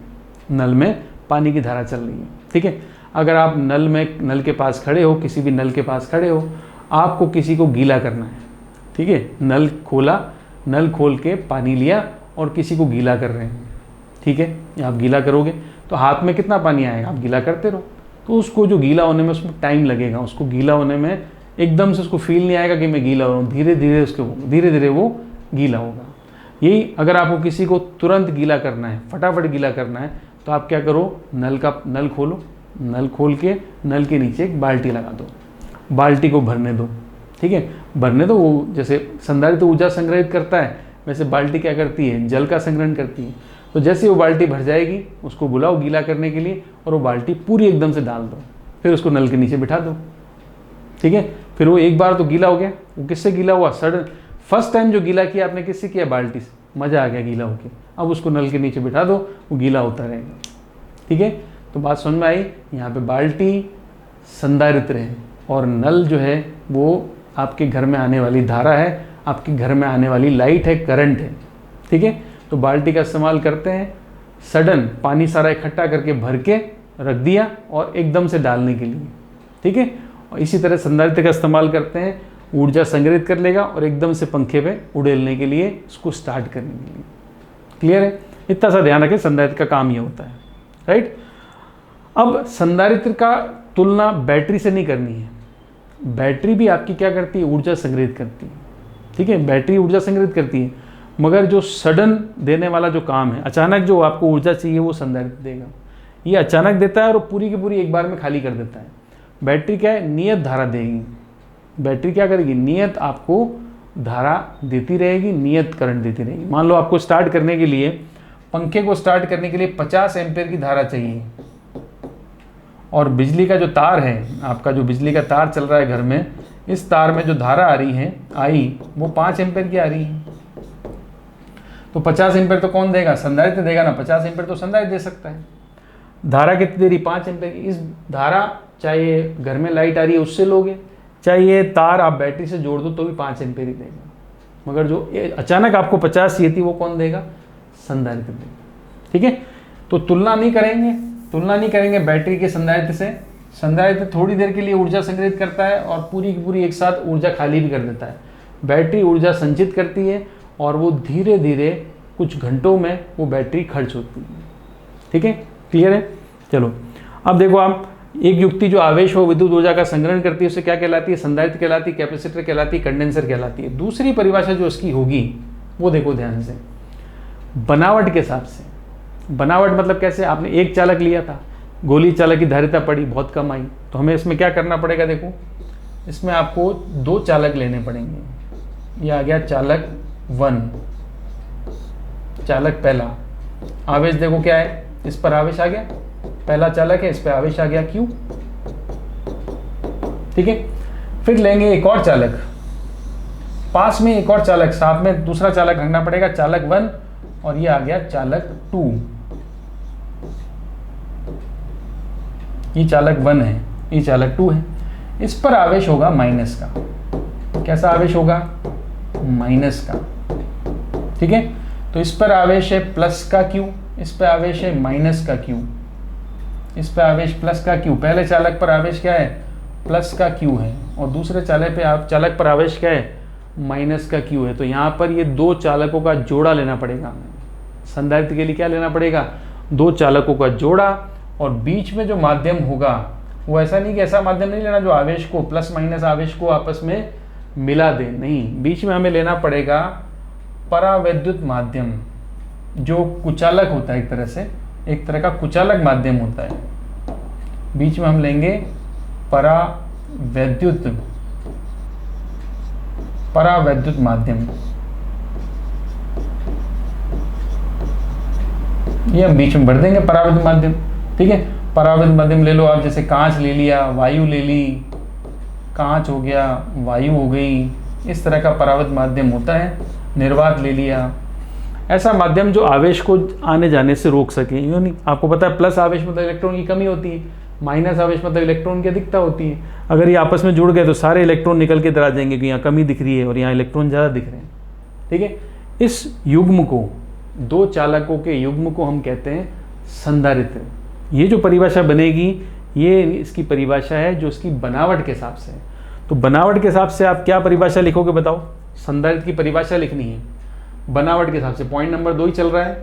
नल में पानी की धारा चल रही है। ठीक है, अगर आप नल के पास खड़े हो, किसी भी नल के पास खड़े हो, आपको किसी को गीला करना है। ठीक है, नल खोला, नल खोल के पानी लिया और किसी को गीला कर रहे हैं। ठीक है, आप गीला करोगे तो हाथ में कितना पानी आएगा, आप गीला करते रहो, तो उसको जो गीला होने में उसमें टाइम लगेगा, उसको गीला होने में एकदम से उसको फील नहीं आएगा कि मैं गीला हो रहा हूँ, धीरे धीरे वो गीला होगा। यही अगर आपको किसी को तुरंत गीला करना है, फटाफट गीला करना है, तो आप क्या करो, नल खोलो, नल खोल के नल के नीचे एक बाल्टी लगा दो, बाल्टी को भरने दो। ठीक है, भरने दो। वो जैसे संधारित्र ऊर्जा संग्रहित करता है, वैसे बाल्टी क्या करती है, जल का संग्रहण करती है। तो जैसे वो बाल्टी भर जाएगी, उसको बुलाओ गीला करने के लिए, और वो बाल्टी पूरी एकदम से डाल दो, फिर उसको नल के नीचे बिठा दो। ठीक है, फिर वो एक बार तो गीला हो गया। वो किससे गीला हुआ? सडन फर्स्ट टाइम जो गीला किया आपने किससे किया? बाल्टी से। मज़ा आ गया गीला होके। अब उसको नल के नीचे बिठा दो, वो गीला होता रहेगा। ठीक है, तो बात समझ में आई? यहाँ पे बाल्टी संधारित्र है और नल जो है वो आपके घर में आने वाली धारा है, आपके घर में आने वाली लाइट है, करंट है। ठीक है, तो बाल्टी का इस्तेमाल करते हैं सडन पानी सारा इकट्ठा करके भर के रख दिया और एकदम से डालने के लिए। ठीक है, और इसी तरह संधारित्र का इस्तेमाल करते हैं, ऊर्जा संग्रहित कर लेगा और एकदम से पंखे पे उड़ेलने के लिए, उसको स्टार्ट करने के लिए। क्लियर है? इतना सा ध्यान रखें, संधारित्र का काम ये होता है। राइट, अब संधारित्र का तुलना बैटरी से नहीं करनी है। बैटरी भी आपकी क्या करती है? ऊर्जा संग्रहित करती है। ठीक है, बैटरी ऊर्जा संग्रहित करती है, मगर जो सडन देने वाला जो काम है, अचानक जो आपको ऊर्जा चाहिए, वो संधारित्र देगा। ये अचानक देता है और पूरी की पूरी एक बार में खाली कर देता है। बैटरी क्या है? नियत धारा देगी। बैटरी क्या करेगी? नियत आपको धारा देती रहेगी, नियत करंट देती रहेगी। मान लो आपको स्टार्ट करने के लिए, पंखे को स्टार्ट करने के लिए 50 एम्पीयर की धारा चाहिए, और बिजली का जो तार है, आपका जो बिजली का तार चल रहा है घर में, इस तार में जो धारा आ रही है वो 5 एम्पीयर की आ रही है। तो 50 एम्पीयर तो कौन देगा? संधारित्र देगा ना। 50 एम्पीयर तो संधारित्र दे सकता है। धारा कितनी दे रही? 5 एम्पीयर की। इस धारा, चाहे घर में लाइट आ रही है उससे लोगे, चाहे ये तार आप बैटरी से जोड़ दो तो भी 5 एम्पीयर ही देगा। मगर जो अचानक आपको 50 चाहिए थी, वो कौन देगा? संधारित्र देगा। ठीक है, तो तुलना नहीं करेंगे बैटरी के संधारित्र से। संधारित्र थोड़ी देर के लिए ऊर्जा संग्रहित करता है और पूरी की पूरी एक साथ ऊर्जा खाली भी कर देता है। बैटरी ऊर्जा संचित करती है और वो धीरे धीरे कुछ घंटों में वो बैटरी खर्च होती है। ठीक है, क्लियर है? चलो अब देखो आप, एक युक्ति जो आवेश हो विद्युत ऊर्जा का संग्रहण करती है, उसे क्या कहलाती है? संधारित्र कहलाती है, कैपेसिटर कहलाती है, कंडेंसर कहलाती है। दूसरी परिभाषा जो इसकी होगी वो देखो ध्यान से, बनावट के हिसाब से। बनावट मतलब कैसे? आपने एक चालक लिया था, गोली चालक की धारिता पड़ी, बहुत कम आई, तो हमें इसमें क्या करना पड़ेगा? देखो, इसमें आपको 2 चालक लेने पड़ेंगे। ये आ गया चालक 1, चालक पहला। आवेश देखो क्या है, इस पर आवेश आ गया, पहला चालक है, इस पर आवेश आ गया Q। ठीक है, फिर लेंगे एक और चालक, पास में एक और चालक, साथ में दूसरा चालक रखना पड़ेगा, चालक 1, और ये आ गया चालक 2। ये चालक 1 है, ये चालक 2 है। इस पर आवेश होगा माइनस का। कैसा आवेश होगा? माइनस का। ठीक है। तो इस पर आवेश है प्लस का Q, इस पर आवेश है माइनस का Q, इस पर आवेश प्लस का Q। पहले चालक पर आवेश क्या है, प्लस का Q है, और दूसरे चालक पर आवेश क्या है, माइनस का Q है। तो यहाँ पर ये दो चालकों का जोड़ा लेना पड़ेगा हमें। संधारित्र के लिए क्या लेना पड़ेगा, दो चालकों का जोड़ा, और बीच में जो माध्यम होगा वो ऐसा नहीं कि ऐसा माध्यम नहीं लेना जो आवेश को, प्लस माइनस आवेश को आपस में मिला दे, नहीं, बीच में हमें लेना पड़ेगा परावैद्युत माध्यम, जो कुचालक होता है, एक तरह का कुचालक माध्यम होता है। बीच में हम लेंगे परावैद्युत माध्यम, ये हम बीच में भर देंगे परावैद्युत माध्यम। ठीक है, परावैद्युत माध्यम ले लो आप, जैसे कांच ले लिया, वायु ले ली, कांच हो गया, वायु हो गई, इस तरह का परावैद्युत माध्यम होता है। निर्वात ले लिया, ऐसा माध्यम जो आवेश को आने जाने से रोक सके। यूँ नहीं, आपको पता है प्लस आवेश मतलब इलेक्ट्रॉन की कमी होती है, माइनस आवेश मतलब इलेक्ट्रॉन की अधिकता होती है। अगर ये आपस में जुड़ गए तो सारे इलेक्ट्रॉन निकल के इधर आ जाएंगे कि यहाँ कमी दिख रही है और यहाँ इलेक्ट्रॉन ज़्यादा दिख रहे हैं। ठीक है, इस युग्म को, दो चालकों के युग्म को हम कहते हैं संधारित्र। ये जो परिभाषा बनेगी, ये इसकी परिभाषा है जो इसकी बनावट के हिसाब से है। तो बनावट के हिसाब से आप क्या परिभाषा लिखोगे बताओ, संधारित्र की परिभाषा लिखनी है बनावट के हिसाब से। पॉइंट नंबर 2 ही चल रहा है।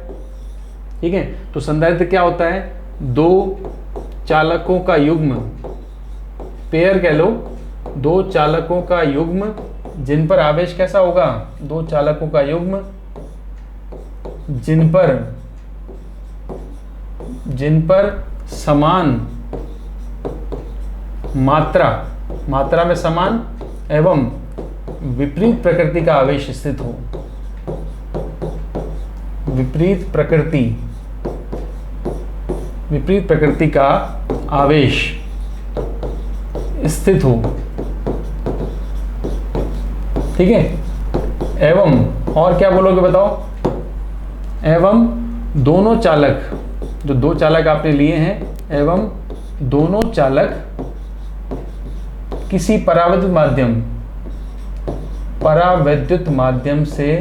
ठीक है, तो संधारित्र क्या होता है, दो चालकों का युग्म, पेयर कह लो, दो चालकों का युग्म जिन पर आवेश कैसा होगा, दो चालकों का युग्म जिन पर समान मात्रा में समान एवं विपरीत प्रकृति का आवेश स्थित हो, विपरीत प्रकृति का आवेश स्थित हो। ठीक है, एवं, और क्या बोलोगे बताओ, एवं दोनों चालक, जो दो चालक आपने लिए हैं, एवं दोनों चालक किसी परावैद्युत माध्यम से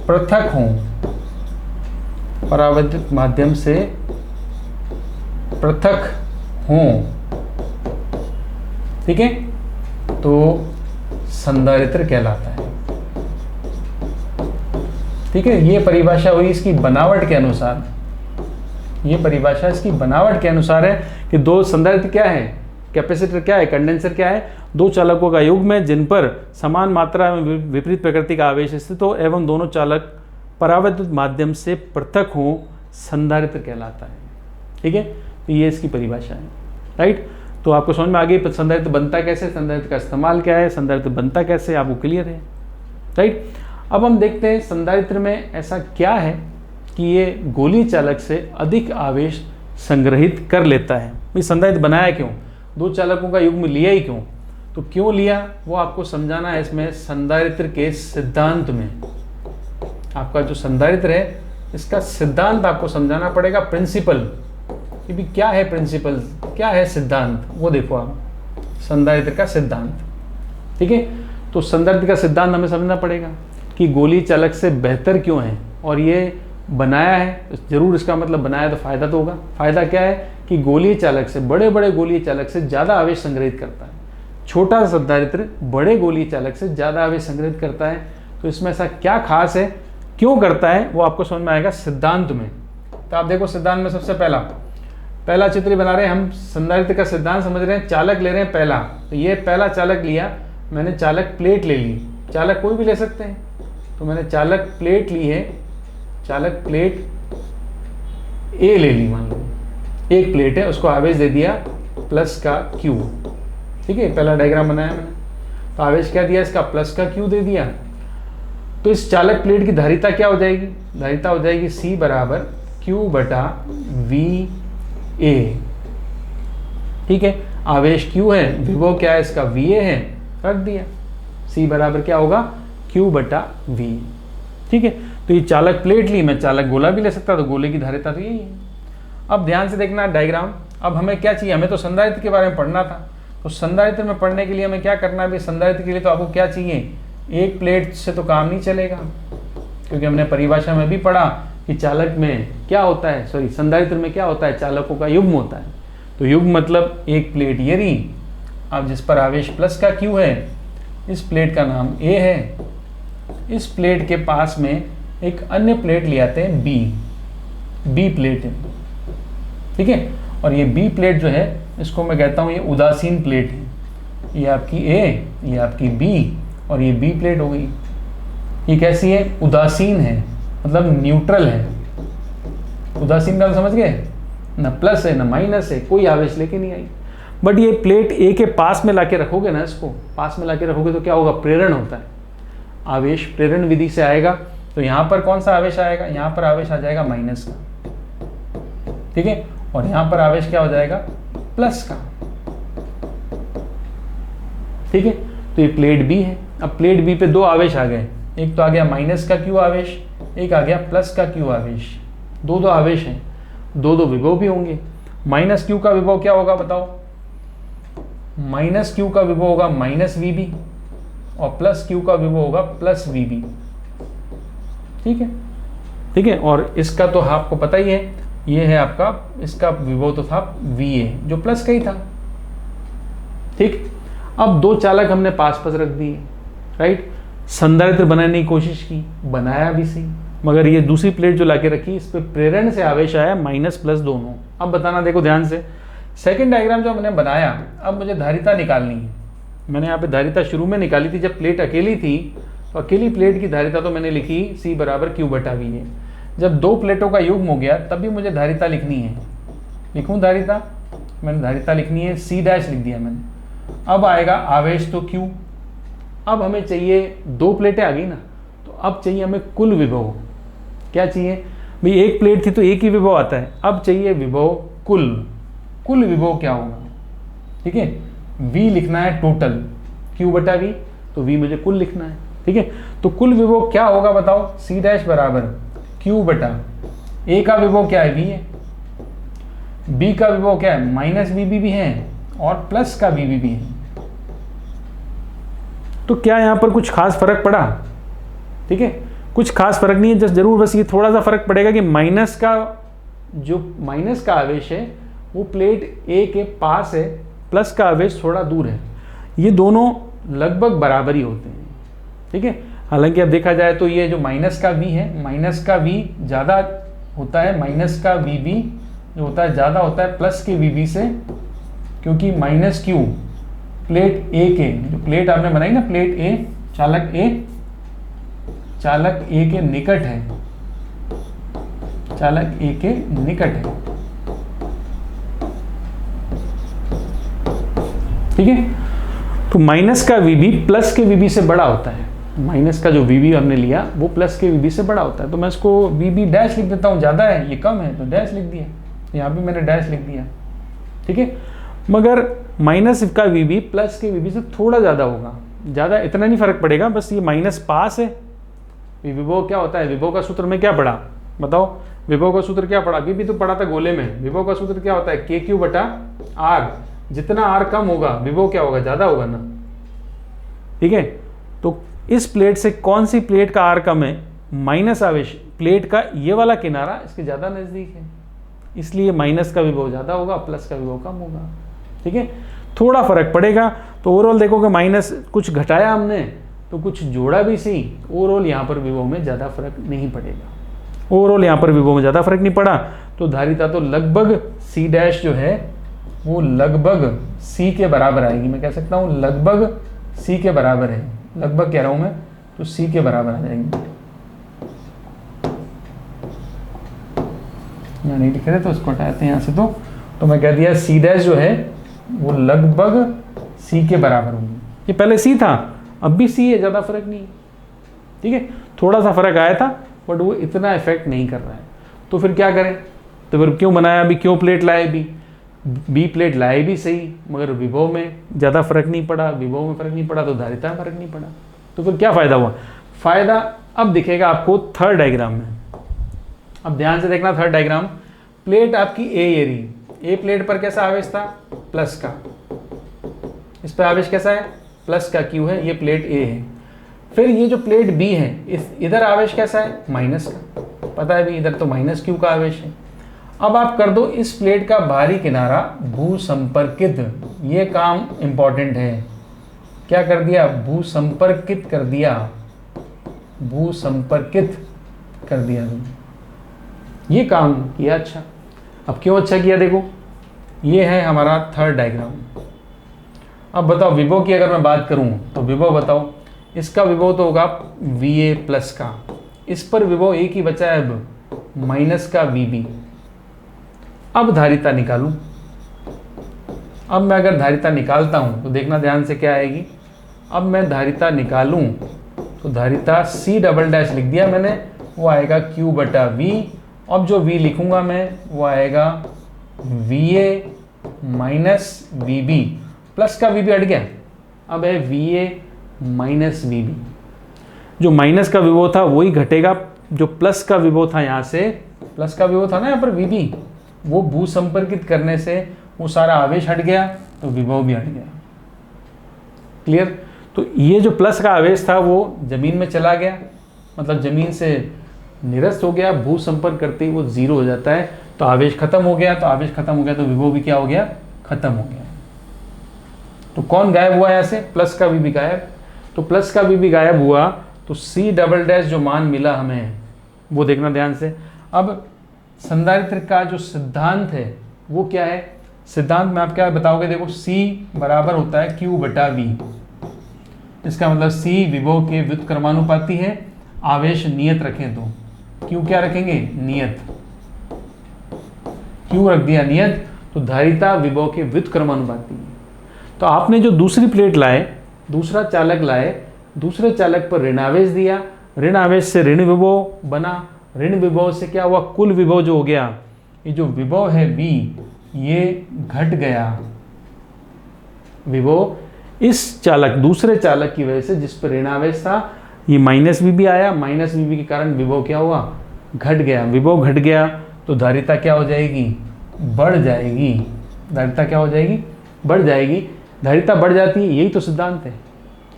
पृथक हों, परावैद्युत माध्यम से पृथक हों। ठीक है, तो संधारित्र कहलाता है। ठीक है, ये परिभाषा हुई इसकी बनावट के अनुसार। ये परिभाषा इसकी बनावट के अनुसार है कि दो संधारित्र क्या है, कैपेसिटर क्या है, कंडेंसर क्या है, दो चालकों का युग्म है जिन पर समान मात्रा में विपरीत प्रकृति का आवेश स्थित हो एवं दोनों चालक परावैद्युत माध्यम से पृथक हो, संधारित्र कहलाता है। ठीक है, तो ये इसकी परिभाषा है। राइट, तो आपको समझ में आ गई संधारित्र बनता कैसे, संधारित्र का इस्तेमाल क्या है, संधारित्र बनता कैसे, आपको क्लियर है। राइट, अब हम देखते हैं संधारित्र में ऐसा क्या है कि ये गोलीय चालक से अधिक आवेश संग्रहित कर लेता है। ये संधारित्र बनाया क्यों, दो चालकों का युग्म लिया ही क्यों, तो क्यों लिया वो आपको समझाना है इसमें संधारित्र के सिद्धांत में। आपका जो संधारित्र है इसका सिद्धांत आपको समझाना पड़ेगा, प्रिंसिपल, कि भी क्या है प्रिंसिपल, क्या है सिद्धांत, वो देखो आप, संधारित्र का सिद्धांत। ठीक है, तो संधारित्र का सिद्धांत हमें समझना पड़ेगा कि गोलीय चालक से बेहतर क्यों है, और ये बनाया है जरूर, इसका मतलब बनाया तो फायदा तो होगा। फायदा क्या है कि गोलीय चालक से, बड़े बड़े गोलीय चालक से ज़्यादा आवेश संग्रहित करता है। छोटा संधारित्र बड़े गोलीय चालक से ज़्यादा आवेश संग्रहित करता है। तो इसमें ऐसा क्या खास है, क्यों करता है, वो आपको समझ में आएगा सिद्धांत में। तो आप देखो सिद्धांत में सबसे पहला चित्र बना रहे हैं हम, संधारित्र का सिद्धांत समझ रहे हैं, चालक ले रहे हैं पहला। तो ये पहला चालक लिया मैंने, चालक प्लेट ले ली, चालक कोई भी ले सकते हैं, तो मैंने चालक प्लेट ली है, चालक प्लेट ए ले ली, मान लो एक प्लेट है, उसको आवेश दे दिया प्लस का Q। ठीक है, पहला डायग्राम बनाया मैंने, तो आवेश क्या दिया इसका, प्लस का Q दे दिया। तो इस चालक प्लेट की धारिता क्या हो जाएगी, धारिता हो जाएगी C बराबर Q/VA। ठीक है, आवेश Q है, विभव क्या है इसका, VA है, रख दिया, C बराबर क्या होगा, Q/V। ठीक है, तो ये चालक प्लेट ली, मैं चालक गोला भी ले सकता, तो गोले की धारिता तो यही है। अब ध्यान से देखना डायग्राम, अब हमें क्या चाहिए, हमें तो संधारित्र के बारे में पढ़ना था। तो संधारित्र में पढ़ने के लिए हमें क्या करना है भाई, संधारित्र के लिए तो आपको क्या चाहिए, एक प्लेट से तो काम नहीं चलेगा, क्योंकि हमने परिभाषा में भी पढ़ा कि चालक में क्या होता है, सॉरी संधारित्र में क्या होता है, चालकों का युग्म होता है। तो युग्म मतलब एक प्लेट ये रही, अब जिस पर आवेश प्लस का Q है, इस प्लेट का नाम A है, इस प्लेट के पास में एक अन्य प्लेट ले आते हैं B प्लेट है, ठीक है। और ये B प्लेट जो है इसको मैं कहता हूँ ये उदासीन प्लेट है, ये आपकी A, ये आपकी B और ये B प्लेट हो गई। ये कैसी है, उदासीन है, मतलब न्यूट्रल है। उदासीन का समझ गए, ना प्लस है ना माइनस है, कोई आवेश लेके नहीं आई। बट ये प्लेट A के पास में लाके रखोगे ना, इसको पास में लाके रखोगे तो क्या होगा, प्रेरण होता है, आवेश प्रेरण विधि से आएगा। तो यहाँ पर कौन सा आवेश आएगा, यहाँ पर आवेश आ जाएगा माइनस का, ठीक है, और यहाँ पर आवेश क्या हो जाएगा, प्लस का, ठीक है। तो ये प्लेट B है। अब प्लेट B पे दो आवेश आ गए, एक तो आ गया माइनस का Q आवेश, एक आ गया प्लस का Q आवेश। दो आवेश हैं, दो विभव भी होंगे। माइनस Q का विभव क्या होगा बताओ, माइनस Q का विभव होगा माइनस VB और प्लस Q का विभव होगा प्लस VB, ठीक है, ठीक है। और इसका तो आपको पता ही है, ये है आपका, इसका विभव तो था VA जो प्लस का ही था, ठीक। अब दो चालक हमने पास रख दिए, राइट। संधारित्र बनाने की कोशिश की, बनाया भी सही, मगर ये दूसरी प्लेट जो लाके रखी इस पे प्रेरण से आवेश आया माइनस प्लस दोनों। अब बताना देखो ध्यान से, सेकंड डायग्राम जो हमने बनाया, अब मुझे धारिता निकालनी है। मैंने यहाँ पे धारिता शुरू में निकाली थी जब प्लेट अकेली थी, तो अकेली प्लेट की धारिता तो मैंने लिखी C = Q/V है। जब दो प्लेटों का युग्म हो गया तब भी मुझे धारिता लिखनी है, लिखूं धारिता, मैंने धारिता लिखनी है C' लिख दिया मैंने। अब आएगा आवेश तो Q, अब हमें चाहिए, दो प्लेटें आ गई ना, तो अब चाहिए हमें कुल विभव। क्या चाहिए भाई, एक प्लेट थी तो एक ही विभव आता है, अब चाहिए विभव कुल विभव क्या होगा, ठीक है। V लिखना है टोटल, Q/V, तो V मुझे कुल लिखना है, ठीक है। तो कुल विभव क्या होगा बताओ, C' = Q/A का विभव क्या है, V है, B का विभव क्या है, माइनस VB भी है और प्लस का VB भी है। तो क्या यहाँ पर कुछ खास फर्क पड़ा, ठीक है, कुछ खास फर्क नहीं है, जस्ट जरूर बस ये थोड़ा सा फर्क पड़ेगा कि माइनस का आवेश है वो प्लेट A के पास है, प्लस का आवेश थोड़ा दूर है, ये दोनों लगभग बराबर ही होते हैं, ठीक है। हालांकि अब देखा जाए तो ये जो माइनस का V है, माइनस का V ज़्यादा होता है, माइनस का VB जो होता है ज़्यादा होता है प्लस के VB से, क्योंकि माइनस Q प्लेट A के, जो प्लेट आपने बनाई ना प्लेट A, चालक A के निकट है, चालक A के निकट है, ठीक है। तो माइनस का VB प्लस के VB से बड़ा होता है, माइनस का जो VB हमने लिया वो प्लस के VB से बड़ा होता है। तो मैं इसको VB डैश लिख देता हूँ, ज़्यादा है ये कम है तो डैश लिख दिया, यहाँ भी मैंने डैश लिख दिया, ठीक है। मगर माइनस का VB प्लस के VB से थोड़ा ज़्यादा होगा, ज़्यादा इतना नहीं फर्क पड़ेगा, बस ये माइनस पास है। विभव क्या होता है, विभव का सूत्र में क्या पढ़ा बताओ, विभव का सूत्र क्या पढ़ा, अभी भी तो पढ़ा था गोले में। विभव का सूत्र क्या होता है, KQ/R, जितना R कम होगा विभव क्या होगा, ज़्यादा होगा ना, ठीक है। तो इस प्लेट से कौन सी प्लेट का R कम है, माइनस आवेश प्लेट का ये वाला किनारा इसके ज़्यादा नज़दीक है, इसलिए माइनस का विभव ज़्यादा होगा, प्लस का विभव कम होगा, ठीक है। थोड़ा फर्क पड़ेगा। तो ओवरऑल देखोगे माइनस कुछ घटाया हमने तो कुछ जोड़ा भी सही, ओवरऑल यहाँ पर विभव में ज़्यादा फर्क नहीं पड़ेगा, ओवरऑल यहाँ पर विभव में ज़्यादा फर्क नहीं पड़ा। तो धारिता तो लगभग C' जो है वो लगभग C के बराबर आएगी, मैं कह सकता हूँ लगभग C के बराबर है, लगभग कह रहा हूँ मैं, तो C के बराबर आ जाएंगे। यहाँ नहीं लिख रहे तो इसको हटाते हैं यहाँ से, तो मैं कह दिया C' जो है वो लगभग C के बराबर होगी। ये पहले C था, अब भी C है, ज़्यादा फर्क नहीं है, ठीक है। थोड़ा सा फर्क आया था बट वो इतना इफेक्ट नहीं कर रहा है। तो फिर क्या करें, तो फिर क्यों बनाया अभी, क्यों प्लेट लाए B प्लेट लाए भी सही, मगर विभव में ज़्यादा फर्क नहीं पड़ा, विभव में फर्क नहीं पड़ा तो धारिता में फर्क नहीं पड़ा। तो फिर क्या फ़ायदा हुआ, फ़ायदा अब दिखेगा आपको थर्ड डायग्राम में। अब ध्यान से देखना, थर्ड डायग्राम, प्लेट आपकी A ये रही, A प्लेट पर कैसा आवेश था, प्लस का, इस पर आवेश कैसा है, प्लस का Q है, ये प्लेट A है। फिर ये जो प्लेट B है, इधर आवेश कैसा है, माइनस का, पता है भी इधर तो माइनस Q का आवेश है। अब आप कर दो इस प्लेट का बाहरी किनारा भू संपर्कित, ये काम इंपॉर्टेंट है। क्या कर दिया, भू संपर्कित कर दिया, भू संपर्कित कर दिया तुमने, ये काम किया अच्छा। अब क्यों अच्छा किया, देखो ये है हमारा थर्ड डायग्राम। अब बताओ विभव की अगर मैं बात करूं तो विभव बताओ, इसका विभव तो होगा VA प्लस का, इस पर विभव एक ही बचा है अब, माइनस का VB। अब धारिता निकालूं, अब मैं अगर धारिता निकालता हूं तो देखना ध्यान से क्या आएगी। अब मैं धारिता निकालूं तो धारिता C डबल डैश लिख दिया मैंने, वो आएगा Q बटा V। अब जो V लिखूंगा मैं वो आएगा VA माइनस VB, प्लस का VB हट गया, अब है VA माइनस VB। जो माइनस का विभव था वही घटेगा, जो प्लस का विभव था, यहाँ से प्लस का विभव था ना यहाँ पर VB, वो भू संपर्कित करने से वो सारा आवेश हट गया तो विभव भी हट गया। क्लियर। तो ये जो प्लस का आवेश था वो जमीन में चला गया, मतलब जमीन से निरस्त हो गया, भू संपर्क करते ही वो जीरो हो जाता है, तो आवेश खत्म हो गया, तो आवेश खत्म हो गया तो विभव भी क्या हो गया, खत्म हो गया। तो कौन गायब हुआ यहाँ से, प्लस का VB गायब। तो प्लस का VB गायब हुआ तो C डबल डैश जो मान मिला हमें वो देखना ध्यान से। अब संधारित्र का जो सिद्धांत है वो क्या है, सिद्धांत में आप क्या बताओगे, देखो C बराबर होता है Q बटा V। इसका मतलब C विभव के व्युत्क्रमानुपाती है, आवेश नियत रखें तो Q क्या रखेंगे, नियत, Q रख दिया नियत, तो धारिता विभव के व्युत्क्रमानुपाती है। तो आपने जो दूसरी प्लेट लाए, दूसरा चालक लाए, दूसरे चालक पर ऋण आवेश दिया, ऋण आवेश से ऋण विभव बना, ऋण विभव से क्या हुआ, कुल विभव जो हो गया, ये जो विभव है V ये घट गया। विभव इस चालक, दूसरे चालक की वजह से जिस पर ऋण आवेश था, ये माइनस VB आया, माइनस VB के कारण विभव क्या हुआ, घट गया। विभव घट गया तो धारिता क्या हो जाएगी, बढ़ जाएगी। धारिता क्या हो जाएगी, बढ़ जाएगी। धारिता बढ़ जाती है, यही तो सिद्धांत है।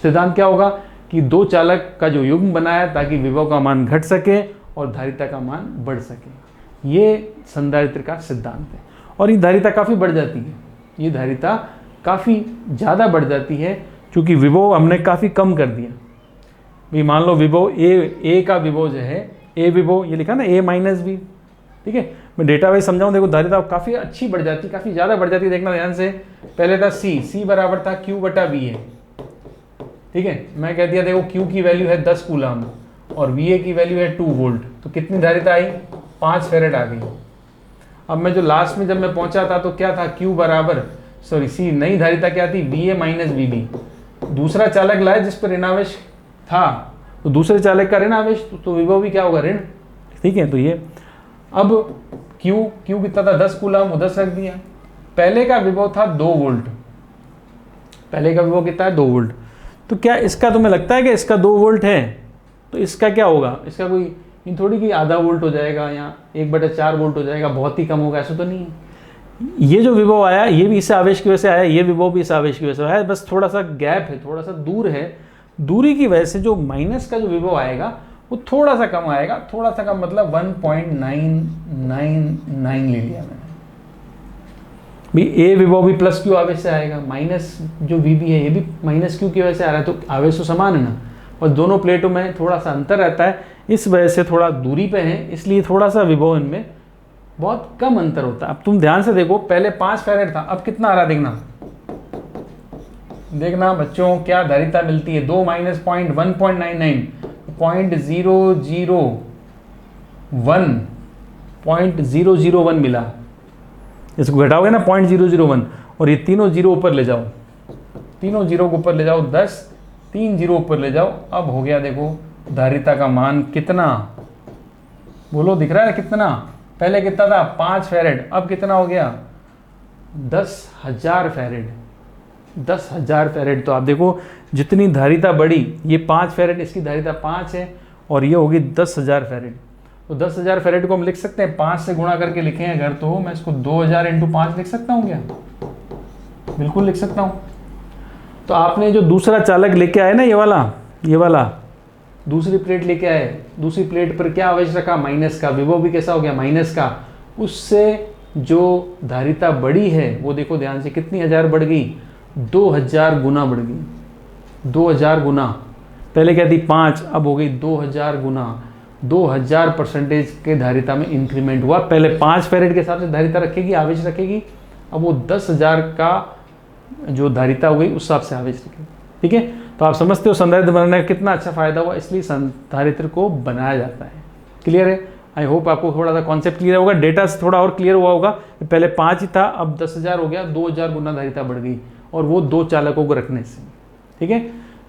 सिद्धांत क्या होगा कि दो चालक का जो युग्म बनाया ताकि विभव का मान घट सके और धारिता का मान बढ़ सके, ये संधारित्र का सिद्धांत है। और ये धारिता काफ़ी बढ़ जाती है, ये धारिता काफ़ी ज़्यादा बढ़ जाती है क्योंकि विभव हमने काफ़ी कम कर दिया। भी मान लो विभव ए का विभव जो है, ए विभव ये लिखा ना A माइनस B, ठीक है। मैं डेटा वाइज समझाऊँ, देखो धारिता काफ़ी अच्छी बढ़ जाती, काफ़ी ज़्यादा बढ़ जाती है। देखना ध्यान से, पहले था C बराबर था Q बटा V है, ठीक है। मैं कह दिया देखो Q की वैल्यू है 10 कूलम और VA की वैल्यू है 2 वोल्ट, तो कितनी धारिता आई, 5 फेरेड आ गई। अब मैं जो लास्ट में जब मैं पहुंचा था तो क्या था, Q बराबर C, नई धारिता क्या थी, VA माइनस VB। दूसरा चालक लाए जिस पर ऋण आवेश था, तो दूसरे चालक का ऋण आवेश, तो विभव भी क्या होगा, ऋण, ठीक है। तो ये अब Q कितना था, 10 कूलम, वो 10 रख दिया। पहले का विभव था 2 वोल्ट, पहले का विभव कितना है, 2 वोल्ट। तो क्या इसका तुम्हें लगता है कि इसका 2 वोल्ट है, तो इसका क्या होगा, इसका कोई इन थोड़ी कि आधा वोल्ट हो जाएगा या 1/4 वोल्ट हो जाएगा, बहुत ही कम होगा, ऐसा तो नहीं है। ये जो विभव आया ये भी इस आवेश की वजह से आया, ये विभव भी इस आवेश की वजह से आया, बस थोड़ा सा गैप है, थोड़ा सा दूर है। दूरी की वजह से जो माइनस का जो विभव आएगा वो थोड़ा सा कम आएगा। थोड़ा सा कम मतलब 1.999 ले लिया मैंने। भी ए विभव भी प्लस Q आवेश से आएगा, माइनस जो VB है ये भी माइनस Q की वजह से आ रहा है, तो आवेश तो समान है ना, और दोनों प्लेटों में थोड़ा सा अंतर रहता है, इस वजह से थोड़ा दूरी पे है, इसलिए थोड़ा सा विभव इनमें बहुत कम अंतर होता है। अब तुम ध्यान से देखो, पहले 5 फेरेड था, अब कितना आ रहा, देखना बच्चों, क्या धारिता मिलती है, 2 माइनस 1.99 0.001 मिला। इसको घटाओगे ना 0.001, और ये तीनों जीरो ऊपर ले जाओ, तीनों जीरो को ऊपर ले जाओ, 10, 3 जीरो ऊपर ले जाओ, अब हो गया देखो धारिता का मान कितना, बोलो दिख रहा है कितना। पहले कितना था, 5 फेरेड, अब कितना हो गया, 10,000 फेरेड, 10,000 फेरेड। तो आप देखो जितनी धारिता बढ़ी, ये 5 फेरेड, इसकी धारिता 5 है, और ये होगी 10,000 फेरेड। तो 10,000 फेरेड को हम लिख सकते हैं, 5 से गुणा करके लिखें अगर, तो मैं इसको 2000 × 5 लिख सकता हूँ क्या, बिल्कुल लिख सकता हूँ। तो आपने जो दूसरा चालक लेके आए ना, ये वाला दूसरी प्लेट लेके आए, दूसरी प्लेट पर क्या आवेश रखा, माइनस का, विभव भी कैसा हो गया, माइनस का। उससे जो धारिता बढ़ी है वो देखो ध्यान से कितनी हजार बढ़ गई, 2000 गुना बढ़ गई, 2000 गुना। पहले क्या थी 5, अब हो गई 2000 गुना, 2000% के धारिता में इंक्रीमेंट हुआ। पहले 5 फैरेड के हिसाब से धारिता रखेगी, आवेश रखेगी, अब वो 10,000 का जो धारिता हो गई उस हिसाब से आवेश रखेगी। ठीक है, तो आप समझते हो संधारित्र बनाने का कितना अच्छा फायदा हुआ, इसलिए संधारित्र को बनाया जाता है। क्लियर है? आई होप आपको थोड़ा सा कॉन्सेप्ट क्लियर होगा, डेटा से थोड़ा और क्लियर हुआ होगा। पहले 5 ही था, अब 10,000 हो गया, 2000 गुना धारिता बढ़ गई, और वो 2 चालकों को रखने से। ठीक है,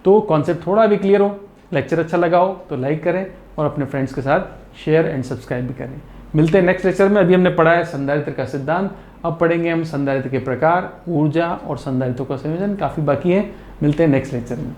तो कॉन्सेप्ट थोड़ा भी क्लियर हो, लेक्चर अच्छा लगा हो तो लाइक करें और अपने फ्रेंड्स के साथ शेयर एंड सब्सक्राइब भी करें। मिलते हैं नेक्स्ट लेक्चर में। अभी हमने पढ़ा है संधारित्र का सिद्धांत, अब पढ़ेंगे हम संधारित्र के प्रकार, ऊर्जा और संधारित्रों का संयोजन, काफ़ी बाकी है। मिलते हैं नेक्स्ट लेक्चर में।